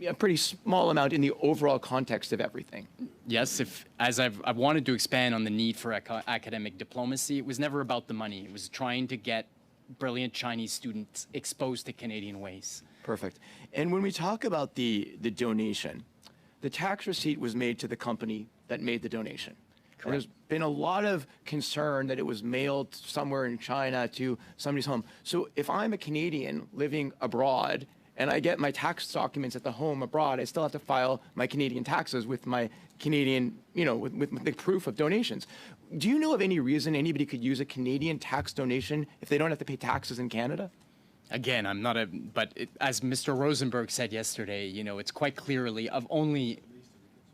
a pretty small amount in the overall context of everything. Yes, as I wanted to expand on the need for academic diplomacy, it was never about the money. It was trying to get brilliant Chinese students exposed to Canadian ways. Perfect. And when we talk about the donation, the tax receipt was made to the company that made the donation. Correct. And there's been a lot of concern that it was mailed somewhere in China to somebody's home. So if I'm a Canadian living abroad and I get my tax documents at the home abroad, I still have to file my Canadian taxes with my Canadian, with the proof of donations. Do you know of any reason anybody could use a Canadian tax donation if they don't have to pay taxes in Canada? Again, as Mr. Rosenberg said yesterday, it's quite clearly of only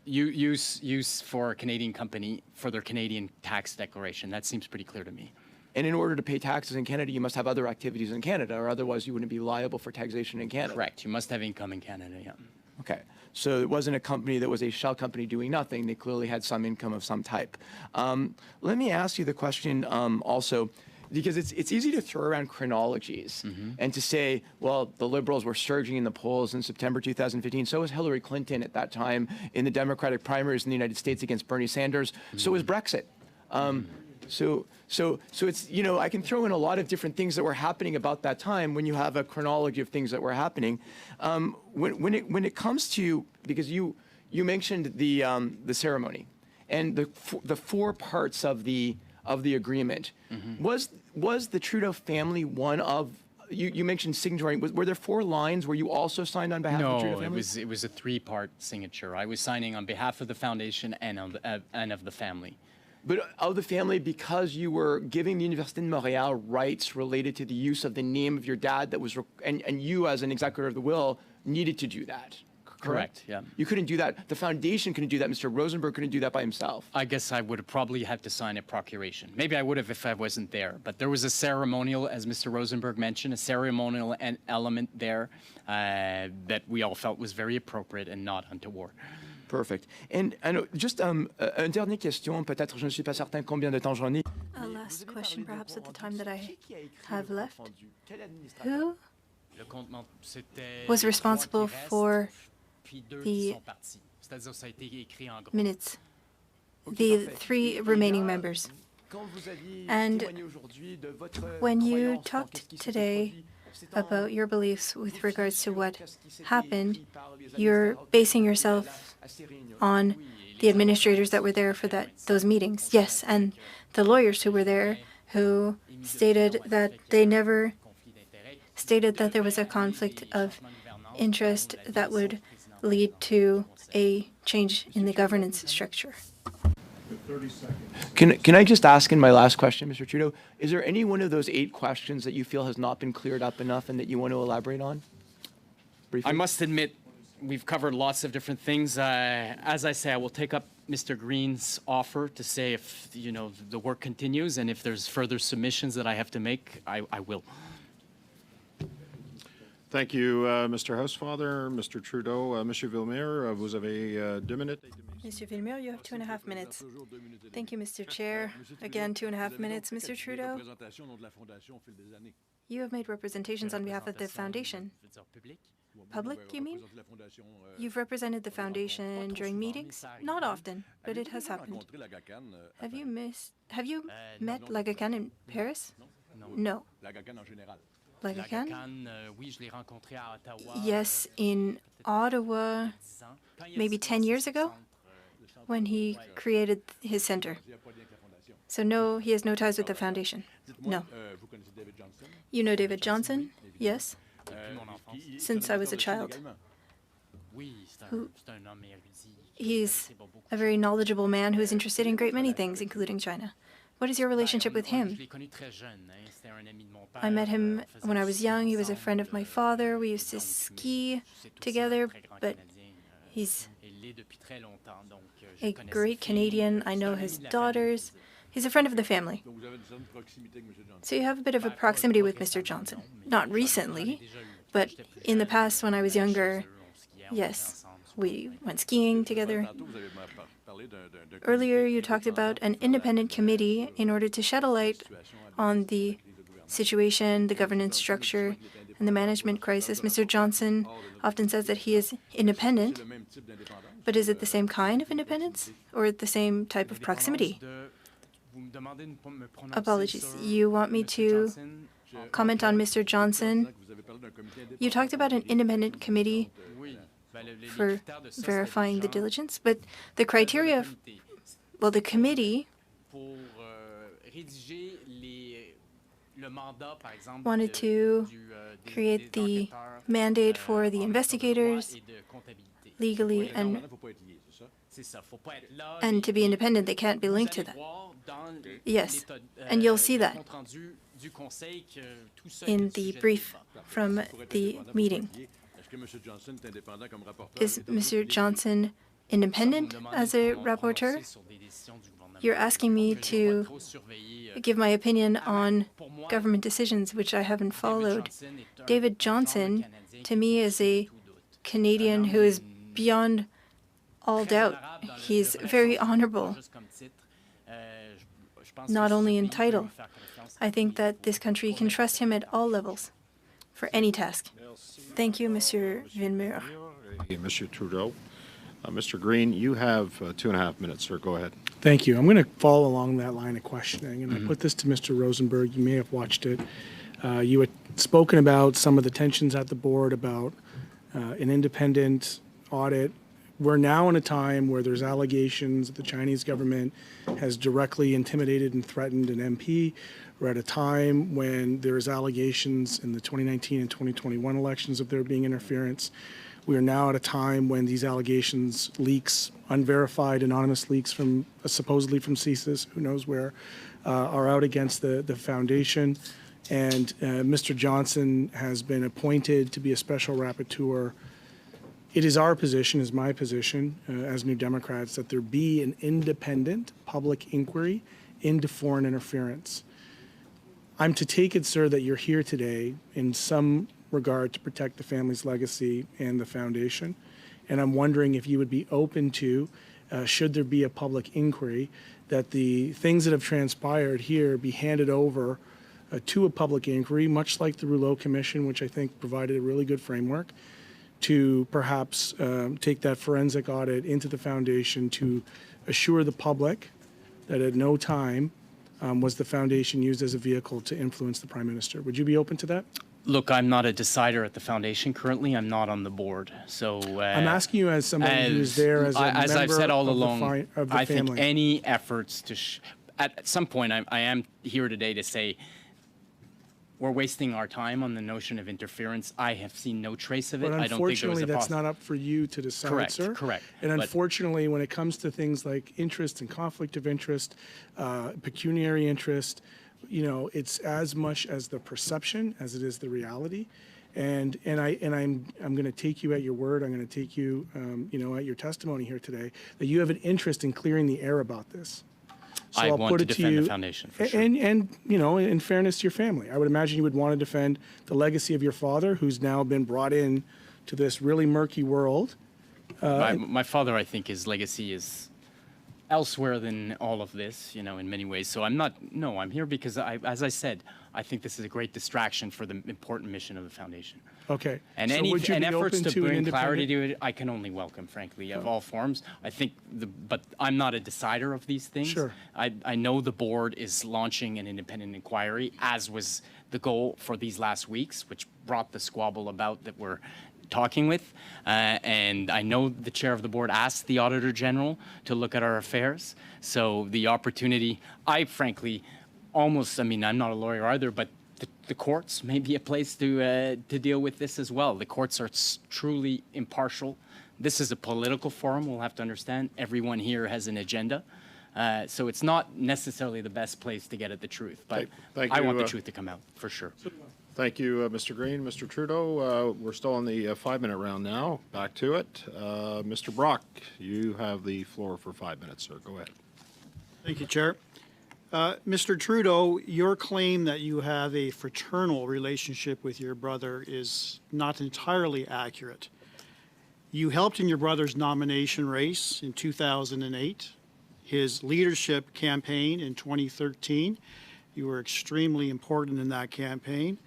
use for a Canadian company for their Canadian tax declaration. That seems pretty clear to me. And in order to pay taxes in Canada, you must have other activities in Canada, or otherwise you wouldn't be liable for taxation in Canada. Correct. You must have income in Canada, yeah. Okay. So it wasn't a company that was a shell company doing nothing. They clearly had some income of some type. Let me ask you the question also, because it's easy to throw around chronologies and to say, well, the Liberals were surging in the polls in September 2015. So was Hillary Clinton at that time in the Democratic primaries in the United States against Bernie Sanders. So was Brexit. So it's, I can throw in a lot of different things that were happening about that time when you have a chronology of things that were happening. When it comes to, because you mentioned the ceremony and the four parts of the agreement, was the Trudeau family one of, you mentioned signatory, were there 4 lines where you also signed on behalf of the Trudeau family? No, it was a 3-part signature. I was signing on behalf of the foundation and of the family. But of the family, because you were giving the Université de Montréal rights related to the use of the name of your dad that was, and you as an executor of the will needed to do that. Correct, yeah. You couldn't do that. The foundation couldn't do that. Mr. Rosenberg couldn't do that by himself. I guess I would have probably had to sign a procuration. Maybe I would have if I wasn't there. But there was a ceremonial, as Mr. Rosenberg mentioned, a ceremonial element there that we all felt was very appropriate and not untoward. Perfect. And just une dernière question, peut-être, je ne suis pas certain combien de temps j'en ai. A last question, perhaps, at the time that I have left. Who was responsible for the minutes? The 3 remaining members. And when you talked today about your beliefs with regards to what happened, you're basing yourself on the administrators that were there for those meetings. Yes, and the lawyers who were there who stated that they never stated that there was a conflict of interest that would lead to a change in the governance structure. 30 seconds. Can I just ask in my last question, Mr. Trudeau, is there any one of those 8 questions that you feel has not been cleared up enough and that you want to elaborate on? Briefly? I must admit, we've covered lots of different things. As I say, I will take up Mr. Green's offer to say if, the work continues and if there's further submissions that I have to make, I will. Thank you, Mr. Housefather, Mr. Trudeau. Monsieur Villemure, vous avez 2 minutes. Mr. Villemure, you have 2.5 minutes. Thank you, Mr. Chair. Again, 2.5 minutes. Mr. Trudeau, you have made representations on behalf of the foundation. Public, you mean? You've represented the foundation during meetings? Not often, but it has happened. Have you met Lagacan in Paris? No. Lagacan? Yes, in Ottawa, maybe 10 years ago, when he created his center. So no, he has no ties with the foundation. No. You know David Johnson? Yes. Since I was a child. He's a very knowledgeable man who is interested in a great many things, including China. What is your relationship with him? I met him when I was young. He was a friend of my father. We used to ski together, but he's a great Canadian. I know his daughters. He's a friend of the family. So you have a bit of a proximity with Mr. Johnson. Not recently, but in the past when I was younger, yes, we went skiing together. Earlier, you talked about an independent committee in order to shed a light on the situation, the governance structure, and the management crisis. Mr. Johnson often says that he is independent, but is it the same kind of independence or the same type of proximity? Apologies. You want me to comment on Mr. Johnson? You talked about an independent committee for verifying the diligence, but the criteria, well, the committee wanted to create the mandate for the investigators legally and to be independent. They can't be linked to that. Yes, and you'll see that in the brief from the meeting. Is Mr. Johnson independent as a rapporteur? You're asking me to give my opinion on government decisions, which I haven't followed. David Johnson, to me, is a Canadian who is beyond all doubt. He's very honorable, not only in title. I think that this country can trust him at all levels for any task. Thank you, Monsieur Villemure. Monsieur Trudeau. Mr. Green, you have 2.5 minutes, sir. Go ahead. Thank you. I'm going to follow along that line of questioning, and I put this to Mr. Rosenberg. You may have watched it. You had spoken about some of the tensions at the board about an independent audit. We're now in a time where there's allegations that the Chinese government has directly intimidated and threatened an MP. We're at a time when there's allegations in the 2019 and 2021 elections of there being interference. We are now at a time when these allegations, leaks, unverified, anonymous leaks from supposedly from CSIS, who knows where, are out against the foundation. And Mr. Johnson has been appointed to be a special rapporteur. It is our position, is my position as New Democrats, that there be an independent public inquiry into foreign interference. I'm to take it, sir, that you're here today in some regard to protect the family's legacy and the foundation. And I'm wondering if you would be open to, should there be a public inquiry, that the things that have transpired here be handed over to a public inquiry, much like the Rouleau Commission, which I think provided a really good framework, to perhaps take that forensic audit into the foundation to assure the public that at no time was the foundation used as a vehicle to influence the Prime Minister. Would you be open to that? Look, I'm not a decider at the foundation currently. I'm not on the board. So I'm asking you as somebody who's there as a member as I've said all of along, of the I family. think any efforts to at some point I am here today to say we're wasting our time on the notion of interference. I have seen no trace of it. But I don't think there was unfortunately, a that's not up for you to decide, Correct, sir. correct. And But- unfortunately, when it comes to things like interest and conflict of interest, pecuniary interest, you know, it's as much as the perception as it is the reality. And I'm going to take you at your word. I'm going to take you, you know, at your testimony here today that you have an interest in clearing the air about this. So I I'll want put to it defend you, the foundation for sure. and you know, in fairness to your family, I would imagine you would want to defend the legacy of your father, who's now been brought in to this really murky world. My father, I think his legacy is elsewhere than all of this, you know, in many ways. So I'm here because as I said, I think this is a great distraction for the important mission of the foundation. Okay. And So any would you be efforts open to an bring clarity independent- to it, I can only welcome, frankly, of all forms. I think, but I'm not a decider of these things. Sure. I know the board is launching an independent inquiry, as was the goal for these last weeks, which brought the squabble about that we're talking with. And I know the chair of the board asked the Auditor General to look at our affairs. So the opportunity, I frankly almost, I mean, I'm not a lawyer either, but the courts may be a place to deal with this as well. The courts are truly impartial. This is a political forum, we'll have to understand. Everyone here has an agenda. So it's not necessarily the best place to get at the truth, but Thank I you, want the truth to come out, for sure. Thank you, Mr. Green. Mr. Trudeau, we're still on the 5-minute round now. Back to it. Mr. Brock, you have the floor for 5 minutes, sir. Go ahead. Thank you, Chair. Mr. Trudeau, your claim that you have a fraternal relationship with your brother is not entirely accurate. You helped in your brother's nomination race in 2008, his leadership campaign in 2013. You were extremely important in that campaign.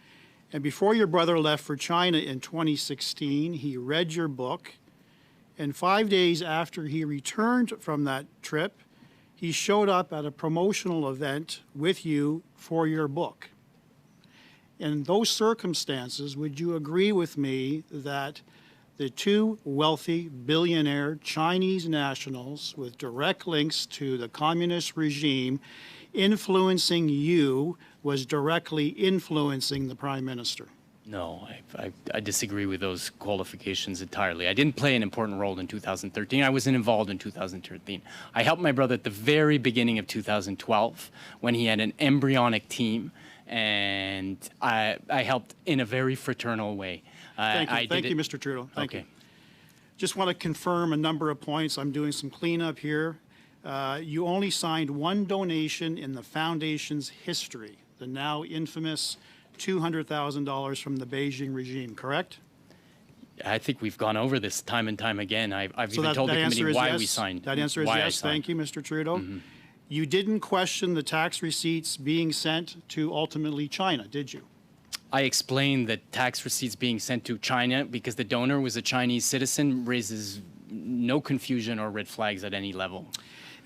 And before your brother left for China in 2016, he read your book. And 5 days after he returned from that trip, he showed up at a promotional event with you for your book. In those circumstances, would you agree with me that the two wealthy billionaire Chinese nationals with direct links to the communist regime influencing you was directly influencing the Prime Minister? No, I disagree with those qualifications entirely. I didn't play an important role in 2013. I wasn't involved in 2013. I helped my brother at the very beginning of 2012 when he had an embryonic team, and I helped in a very fraternal way. Thank you. Thank you, Mr. Trudeau. Thank you. Just want to confirm a number of points. I'm doing some cleanup here. You only signed one donation in the foundation's history, the now infamous $200,000 from the Beijing regime, correct? I think we've gone over this time and time again. I've So even told the committee why yes. we signed. That answer is why I yes. signed. Thank you, Mr. Trudeau. You didn't question the tax receipts being sent to ultimately China, did you? I explained that tax receipts being sent to China because the donor was a Chinese citizen raises no confusion or red flags at any level.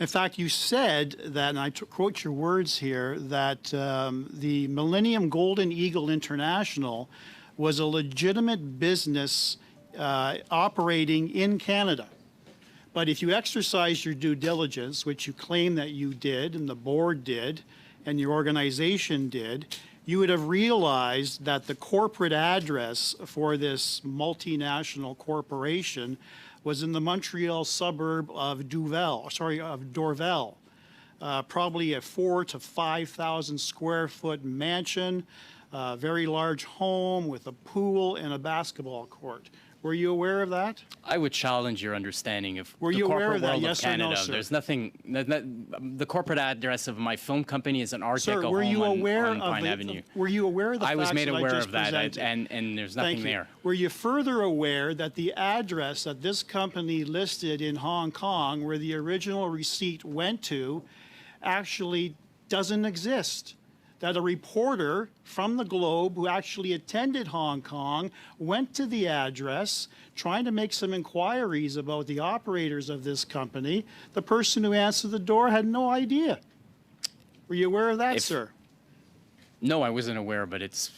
In fact, you said that, and I quote your words here, that the Millennium Golden Eagle International was a legitimate business operating in Canada. But if you exercise your due diligence, which you claim that you did, and the board did, and your organization did, you would have realized that the corporate address for this multinational corporation was in the Montreal suburb of Dorval. Probably a 4,000 to 5,000 square foot mansion, a very large home with a pool and a basketball court. Were you aware of that? I would challenge your understanding of Were the you aware corporate of that, world yes of or no, Canada. sir? There's nothing. The corporate address of my film company is an Art Sir, Deco were you home aware on of Pine Avenue. were you aware of the I was facts made that I aware just of that, presented? and there's Thank nothing you. there. Were you further aware that the address that this company listed in Hong Kong, where the original receipt went to, actually doesn't exist? That a reporter from the Globe who actually attended Hong Kong went to the address trying to make some inquiries about the operators of this company. The person who answered the door had no idea. Were you aware of that, sir? No, I wasn't aware, but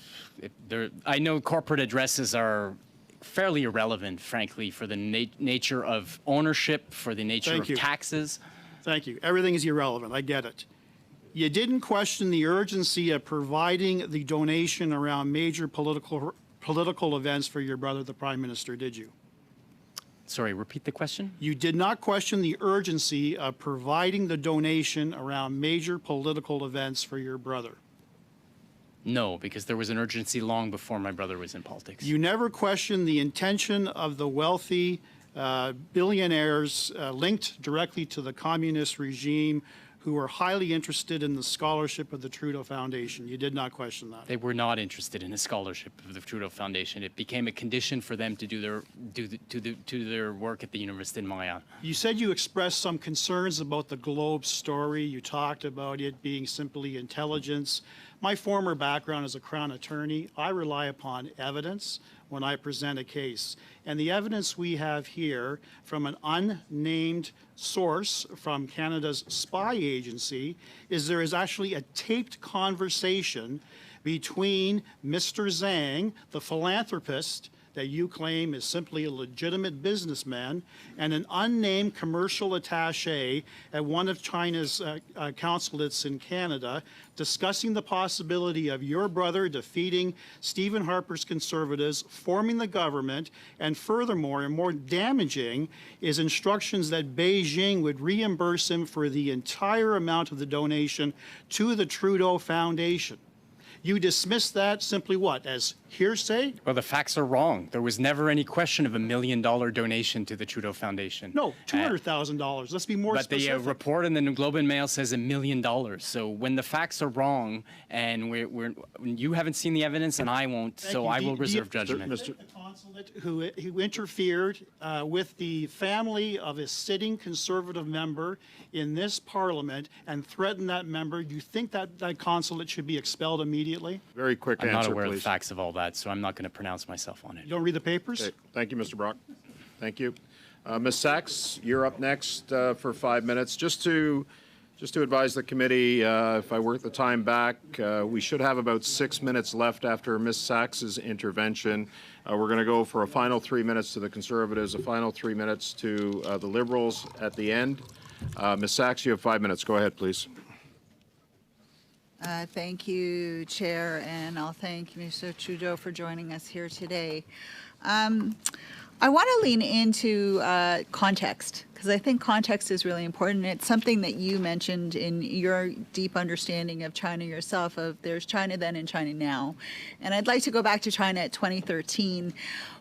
I know corporate addresses are fairly irrelevant, frankly, for the nature of ownership, for the nature Thank of you. taxes. Thank you. Everything is irrelevant. I get it. You didn't question the urgency of providing the donation around major political events for your brother, the Prime Minister, did you? Sorry, repeat the question? You did not question the urgency of providing the donation around major political events for your brother. No, because there was an urgency long before my brother was in politics. You never questioned the intention of the wealthy billionaires linked directly to the communist regime who were highly interested in the scholarship of the Trudeau Foundation. You did not question that. They were not interested in a scholarship of the Trudeau Foundation. It became a condition for them to do their work at the Université de Montréal. You said you expressed some concerns about the Globe story. You talked about it being simply intelligence. My former background as a Crown attorney, I rely upon evidence when I present a case. And the evidence we have here from an unnamed source from Canada's spy agency is there is actually a taped conversation between Mr. Zhang, the philanthropist that you claim is simply a legitimate businessman, and an unnamed commercial attaché at one of China's consulates in Canada, discussing the possibility of your brother defeating Stephen Harper's Conservatives, forming the government, and furthermore, and more damaging, is instructions that Beijing would reimburse him for the entire amount of the donation to the Trudeau Foundation. You dismiss that simply what, as hearsay? Well, the facts are wrong. There was never any question of $1 million donation to the Trudeau Foundation. No, $200,000. Let's be more specific. But the report in the Globe and Mail says $1 million. So when the facts are wrong, and you haven't seen the evidence, and I won't, so I will reserve judgment. Mr. Consulate who interfered with the family of a sitting Conservative member in this Parliament and threatened that member, you think that that consulate should be expelled immediately? Very quick I'm answer, not aware of the please. facts of all that, so I'm not going to pronounce myself on it. You don't read the papers? Okay. Thank you, Mr. Brock. Thank you. Ms. Sachs, you're up next for 5 minutes. Just to advise the committee, if I work the time back, we should have about 6 minutes left after Ms. Sachs's intervention. We're going to go for a final 3 minutes to the Conservatives, a final 3 minutes to the Liberals at the end. Ms. Sachs, you have 5 minutes. Go ahead, please. Thank you, Chair, and I'll thank Mr. Trudeau for joining us here today. I want to lean into context, because I think context is really important. It's something that you mentioned in your deep understanding of China yourself, of there's China then and China now. And I'd like to go back to China at 2013,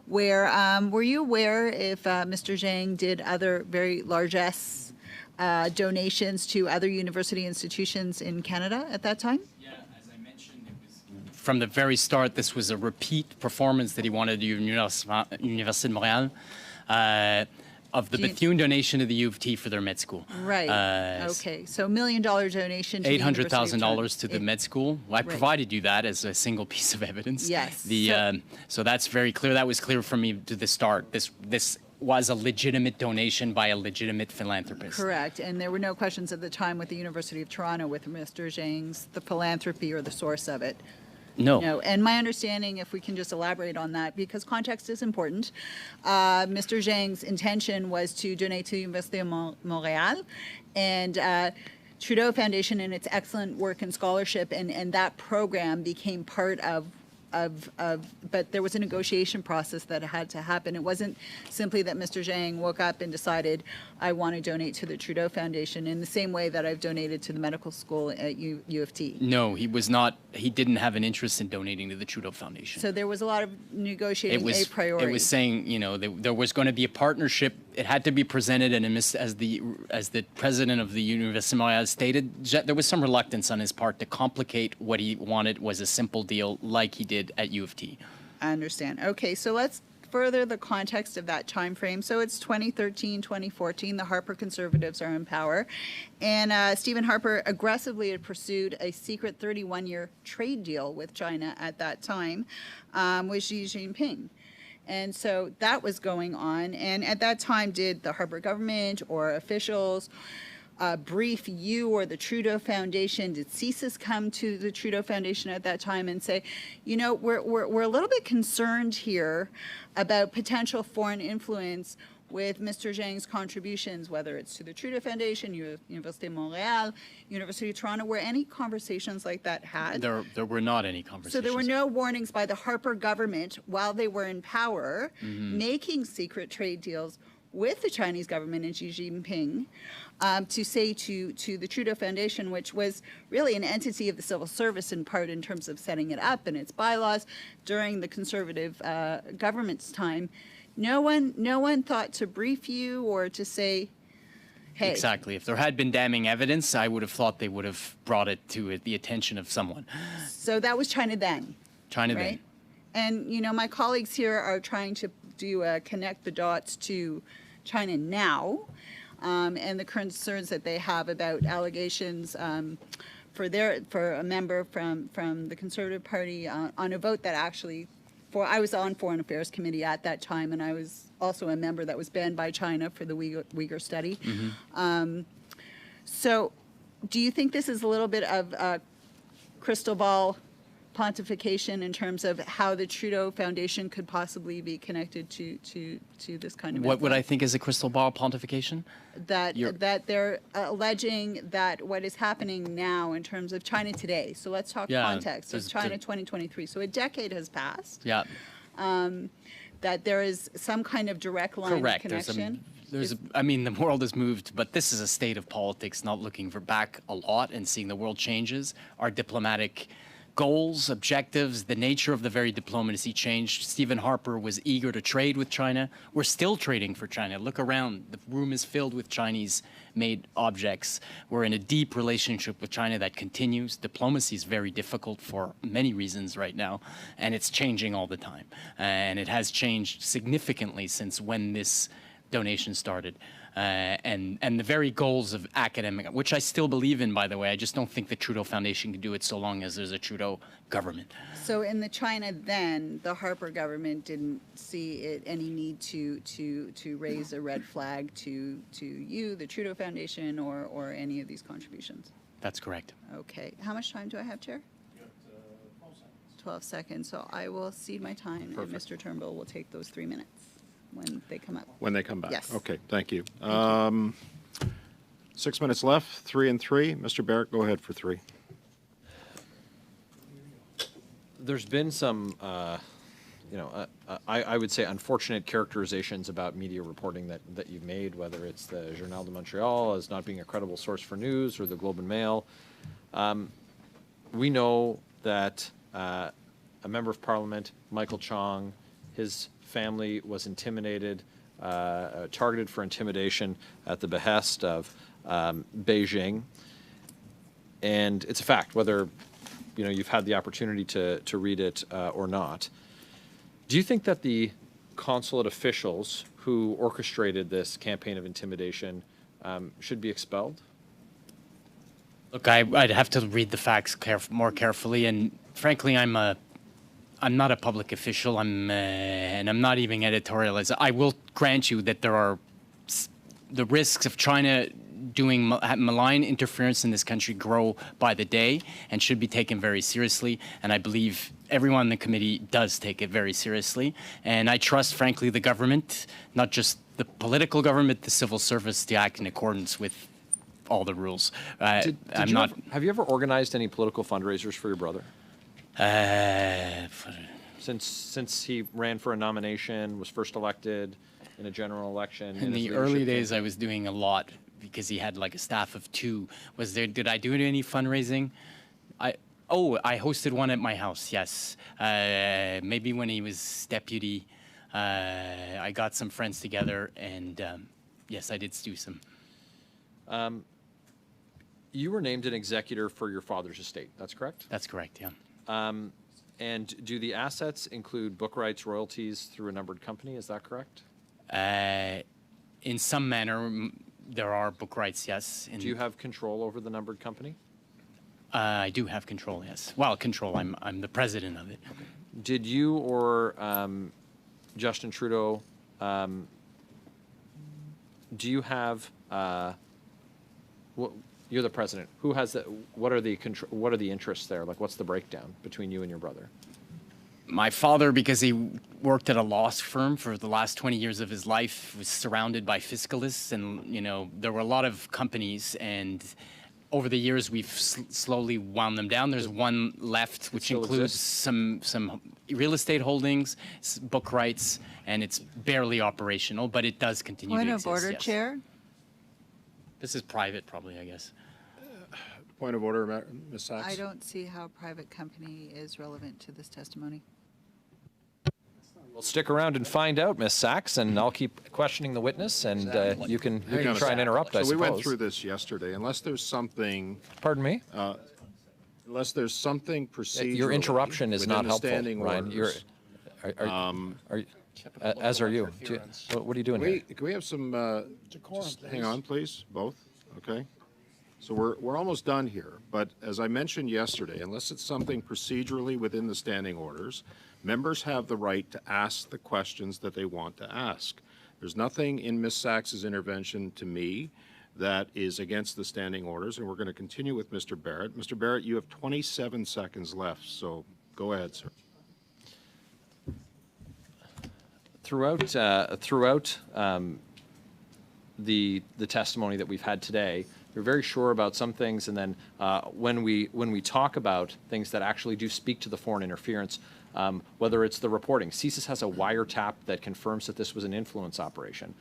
where were you aware if Mr. Zhang did other very largesse donations to other university institutions in Canada at that time? Yeah, as I mentioned, it was from the very start, this was a repeat performance that he wanted to do in Université de Montréal of the Bethune donation to the U of T for their med school. Right. Okay. So $1 million donation to $800,000 to the med school. Well, I provided you that as a single piece of evidence. Yes. So that's very clear. That was clear from me to the start. This was a legitimate donation by a legitimate philanthropist. Correct. And there were no questions at the time with the University of Toronto with Mr. Zhang's, the philanthropy or the source of it. No. No. And my understanding, if we can just elaborate on that, because context is important, Mr. Zhang's intention was to donate to Université de Montréal, and Trudeau Foundation and its excellent work and scholarship, and that program became part of, but there was a negotiation process that had to happen. It wasn't simply that Mr. Zhang woke up and decided, I want to donate to the Trudeau Foundation in the same way that I've donated to the medical school at U of T. No, he was not. He didn't have an interest in donating to the Trudeau Foundation. So there was a lot of negotiating a priori. It was saying, you know, there was going to be a partnership. It had to be presented, and as the president of the Université Montréal stated, there was some reluctance on his part to complicate what he wanted was a simple deal like he did at U of T. I understand. Okay, so let's further the context of that time frame. So it's 2013, 2014. The Harper Conservatives are in power, and Stephen Harper aggressively had pursued a secret 31-year trade deal with China at that time with Xi Jinping. And so that was going on. And at that time, did the Harper government or officials brief you or the Trudeau Foundation? Did CSIS come to the Trudeau Foundation at that time and say, you know, we're a little bit concerned here about potential foreign influence with Mr. Zhang's contributions, whether it's to the Trudeau Foundation, Université Montréal, University of Toronto, were any conversations like that had? There were not any conversations. So there were no warnings by the Harper government while they were in power, making secret trade deals with the Chinese government and Xi Jinping to say to the Trudeau Foundation, which was really an entity of the civil service in part in terms of setting it up and its bylaws during the Conservative government's time. No one thought to brief you or to say, hey. Exactly. If there had been damning evidence, I would have thought they would have brought it to the attention of someone. So that was China then. China right? then. And, you know, my colleagues here are trying to connect the dots to China now and the concerns that they have about allegations for a member from the Conservative Party on a vote that actually, I was on Foreign Affairs Committee at that time, and I was also a member that was banned by China for the Uyghur study. So do you think this is a little bit of crystal ball pontification in terms of how the Trudeau Foundation could possibly be connected to this kind of What would I think is a crystal ball pontification? That they're alleging that what is happening now in terms of China today. So let's talk context. It's China 2023. So a decade has passed. Yeah. That there is some kind of direct line of connection. I mean, the world has moved, but this is a state of politics, not looking for back a lot and seeing the world changes. Our diplomatic goals, objectives, the nature of the very diplomacy changed. Stephen Harper was eager to trade with China. We're still trading for China. Look around. The room is filled with Chinese-made objects. We're in a deep relationship with China that continues. Diplomacy is very difficult for many reasons right now, and it's changing all the time. And it has changed significantly since when this donation started. And the very goals of academic, which I still believe in, by the way. I just don't think the Trudeau Foundation can do it so long as there's a Trudeau government. So in the China then, the Harper government didn't see any need to raise a red flag to you, the Trudeau Foundation, or any of these contributions? That's correct. Okay. How much time do I have, Chair? You have 12 seconds. 12 seconds. So I will cede my time, and Mr. Turnbull will take those 3 minutes when they come up. When they come back? Yes. Okay, thank you. 6 minutes left, 3 and 3. Mr. Barrett, go ahead for 3. There's been some, I would say unfortunate characterizations about media reporting that you've made, whether it's the Journal de Montréal as not being a credible source for news or the Globe and Mail. We know that a member of Parliament, Michael Chong, his family was intimidated, targeted for intimidation at the behest of Beijing. And it's a fact, whether you've had the opportunity to read it or not. Do you think that the consulate officials who orchestrated this campaign of intimidation should be expelled? Look, I'd have to read the facts more carefully, and frankly, I'm not a public official, and I'm not even editorialized. I will grant you that there are the risks of China doing malign interference in this country grow by the day and should be taken very seriously. And I believe everyone in the committee does take it very seriously. And I trust, frankly, the government, not just the political government, the civil service, to act in accordance with all the rules. Have you ever organized any political fundraisers for your brother? Since he ran for a nomination, was first elected in a general election. In the early days, I was doing a lot because he had like a staff of 2. Did I do any fundraising? I hosted one at my house, yes. Maybe when he was deputy, I got some friends together and yes, I did do some. You were named an executor for your father's estate, that's correct? That's correct, yeah. And do the assets include book rights, royalties through a numbered company, is that correct? In some manner, there are book rights, yes. Do you have control over the numbered company? I do have control, yes. Well, control, I'm the president of it. Okay. Did you or Justin Trudeau, do you have, you're the president, who has the, what are the interests there? Like, what's the breakdown between you and your brother? My father, because he worked at a law firm for the last 20 years of his life, was surrounded by fiscalists, and there were a lot of companies, and over the years we've slowly wound them down. There's one left, which includes some real estate holdings, book rights, and it's barely operational, but it does continue to exist. Point of order, yes. Chair. This is private, probably, I guess. Point of order, Ms. Sachs. I don't see how private company is relevant to this testimony. We'll stick around and find out, Ms. Sachs, and I'll keep questioning the witness, and you can try and interrupt, I suppose. So we went through this yesterday. Unless there's something... Pardon me? Unless there's something procedural... Your interruption is not helpful, Ryan. As are you. What are you doing here? Can we have some... just hang on, please, both. Okay. So we're almost done here, but as I mentioned yesterday, unless it's something procedurally within the standing orders, members have the right to ask the questions that they want to ask. There's nothing in Ms. Sachs's intervention to me that is against the standing orders, and we're going to continue with Mr. Barrett. Mr. Barrett, you have 27 seconds left, so go ahead, sir. Throughout the testimony that we've had today, you're very sure about some things, and then when we talk about things that actually do speak to the foreign interference, whether it's the reporting, CSIS has a wiretap that confirms that this was an influence operation.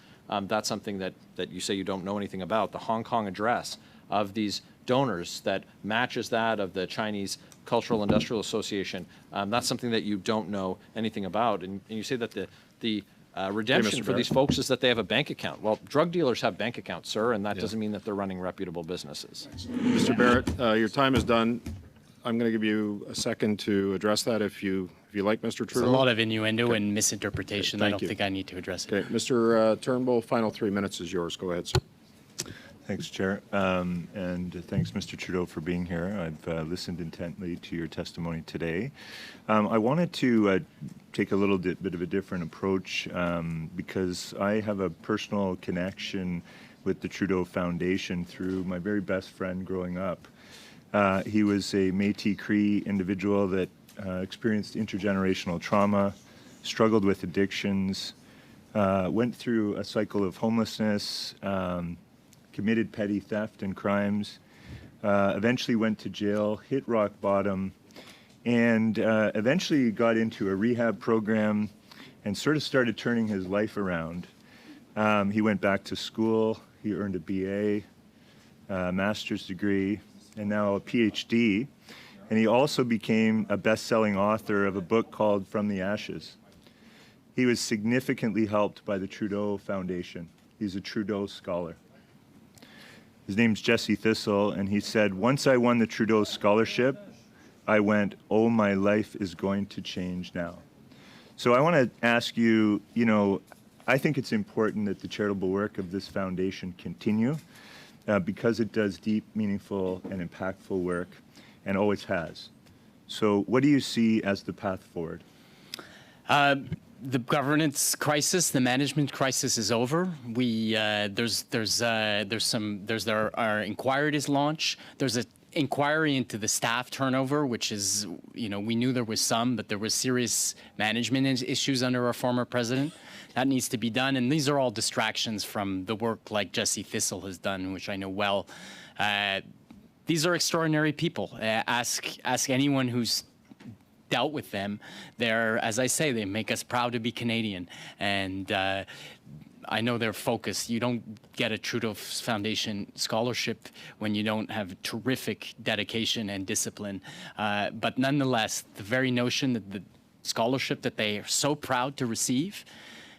That's something that you say you don't know anything about. The Hong Kong address of these donors that matches that of the Chinese Cultural Industrial Association, that's something that you don't know anything about. And you say that the redemption for these folks is that they have a bank account. Well, drug dealers have bank accounts, sir, and that doesn't mean that they're running reputable businesses. Mr. Barrett, your time is done. I'm going to give you a second to address that if you like, Mr. Trudeau. There's a lot of innuendo and misinterpretation. Okay, I don't think I need to address it. Okay, Mr. Turnbull, final 3 minutes is yours. Go ahead, sir. Thanks, Chair. And thanks, Mr. Trudeau, for being here. I've listened intently to your testimony today. I wanted to take a little bit of a different approach because I have a personal connection with the Trudeau Foundation through my very best friend growing up. He was a Métis Cree individual that experienced intergenerational trauma, struggled with addictions, went through a cycle of homelessness, committed petty theft and crimes, eventually went to jail, hit rock bottom, and eventually got into a rehab program and sort of started turning his life around. He went back to school, he earned a BA, master's degree, and now a PhD, and he also became a best-selling author of a book called From the Ashes. He was significantly helped by the Trudeau Foundation. He's a Trudeau scholar. His name's Jesse Thistle, and he said, once I won the Trudeau Scholarship, I went, oh, my life is going to change now. So I want to ask you, I think it's important that the charitable work of this foundation continue because it does deep, meaningful, and impactful work, and always has. So what do you see as the path forward? The governance crisis, the management crisis is over. Our inquiry is launched. There's a inquiry into the staff turnover, which is, we knew there was some, but there was serious management issues under our former president. That needs to be done, and these are all distractions from the work like Jesse Thistle has done, which I know well. These are extraordinary people. Ask anyone who's dealt with them. They're, as I say, they make us proud to be Canadian, and I know they're focused. You don't get a Trudeau Foundation scholarship when you don't have terrific dedication and discipline. But nonetheless, the very notion that the scholarship that they are so proud to receive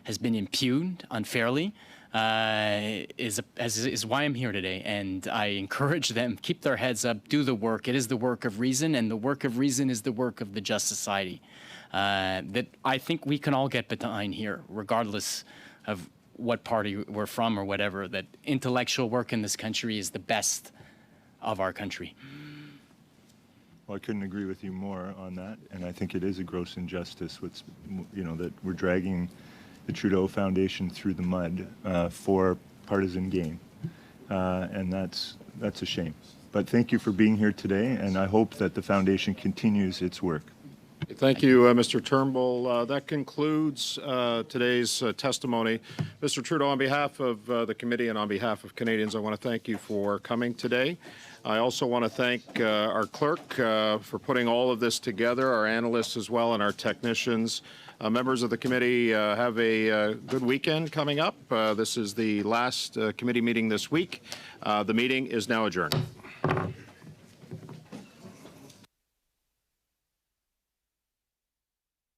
has been impugned unfairly is why I'm here today. And I encourage them, keep their heads up, do the work. It is the work of reason, and the work of reason is the work of the Just Society. That I think we can all get behind here, regardless of what party we're from or whatever, that intellectual work in this country is the best of our country. Well, I couldn't agree with you more on that, and I think it is a gross injustice that we're dragging the Trudeau Foundation through the mud for partisan gain, and that's a shame. But thank you for being here today, and I hope that the foundation continues its work. Thank you, Mr. Turnbull. That concludes today's testimony. Mr. Trudeau, on behalf of the committee and on behalf of Canadians, I want to thank you for coming today. I also want to thank our clerk for putting all of this together, our analysts as well, and our technicians. Members of the committee, have a good weekend coming up. This is the last committee meeting this week. The meeting is now adjourned.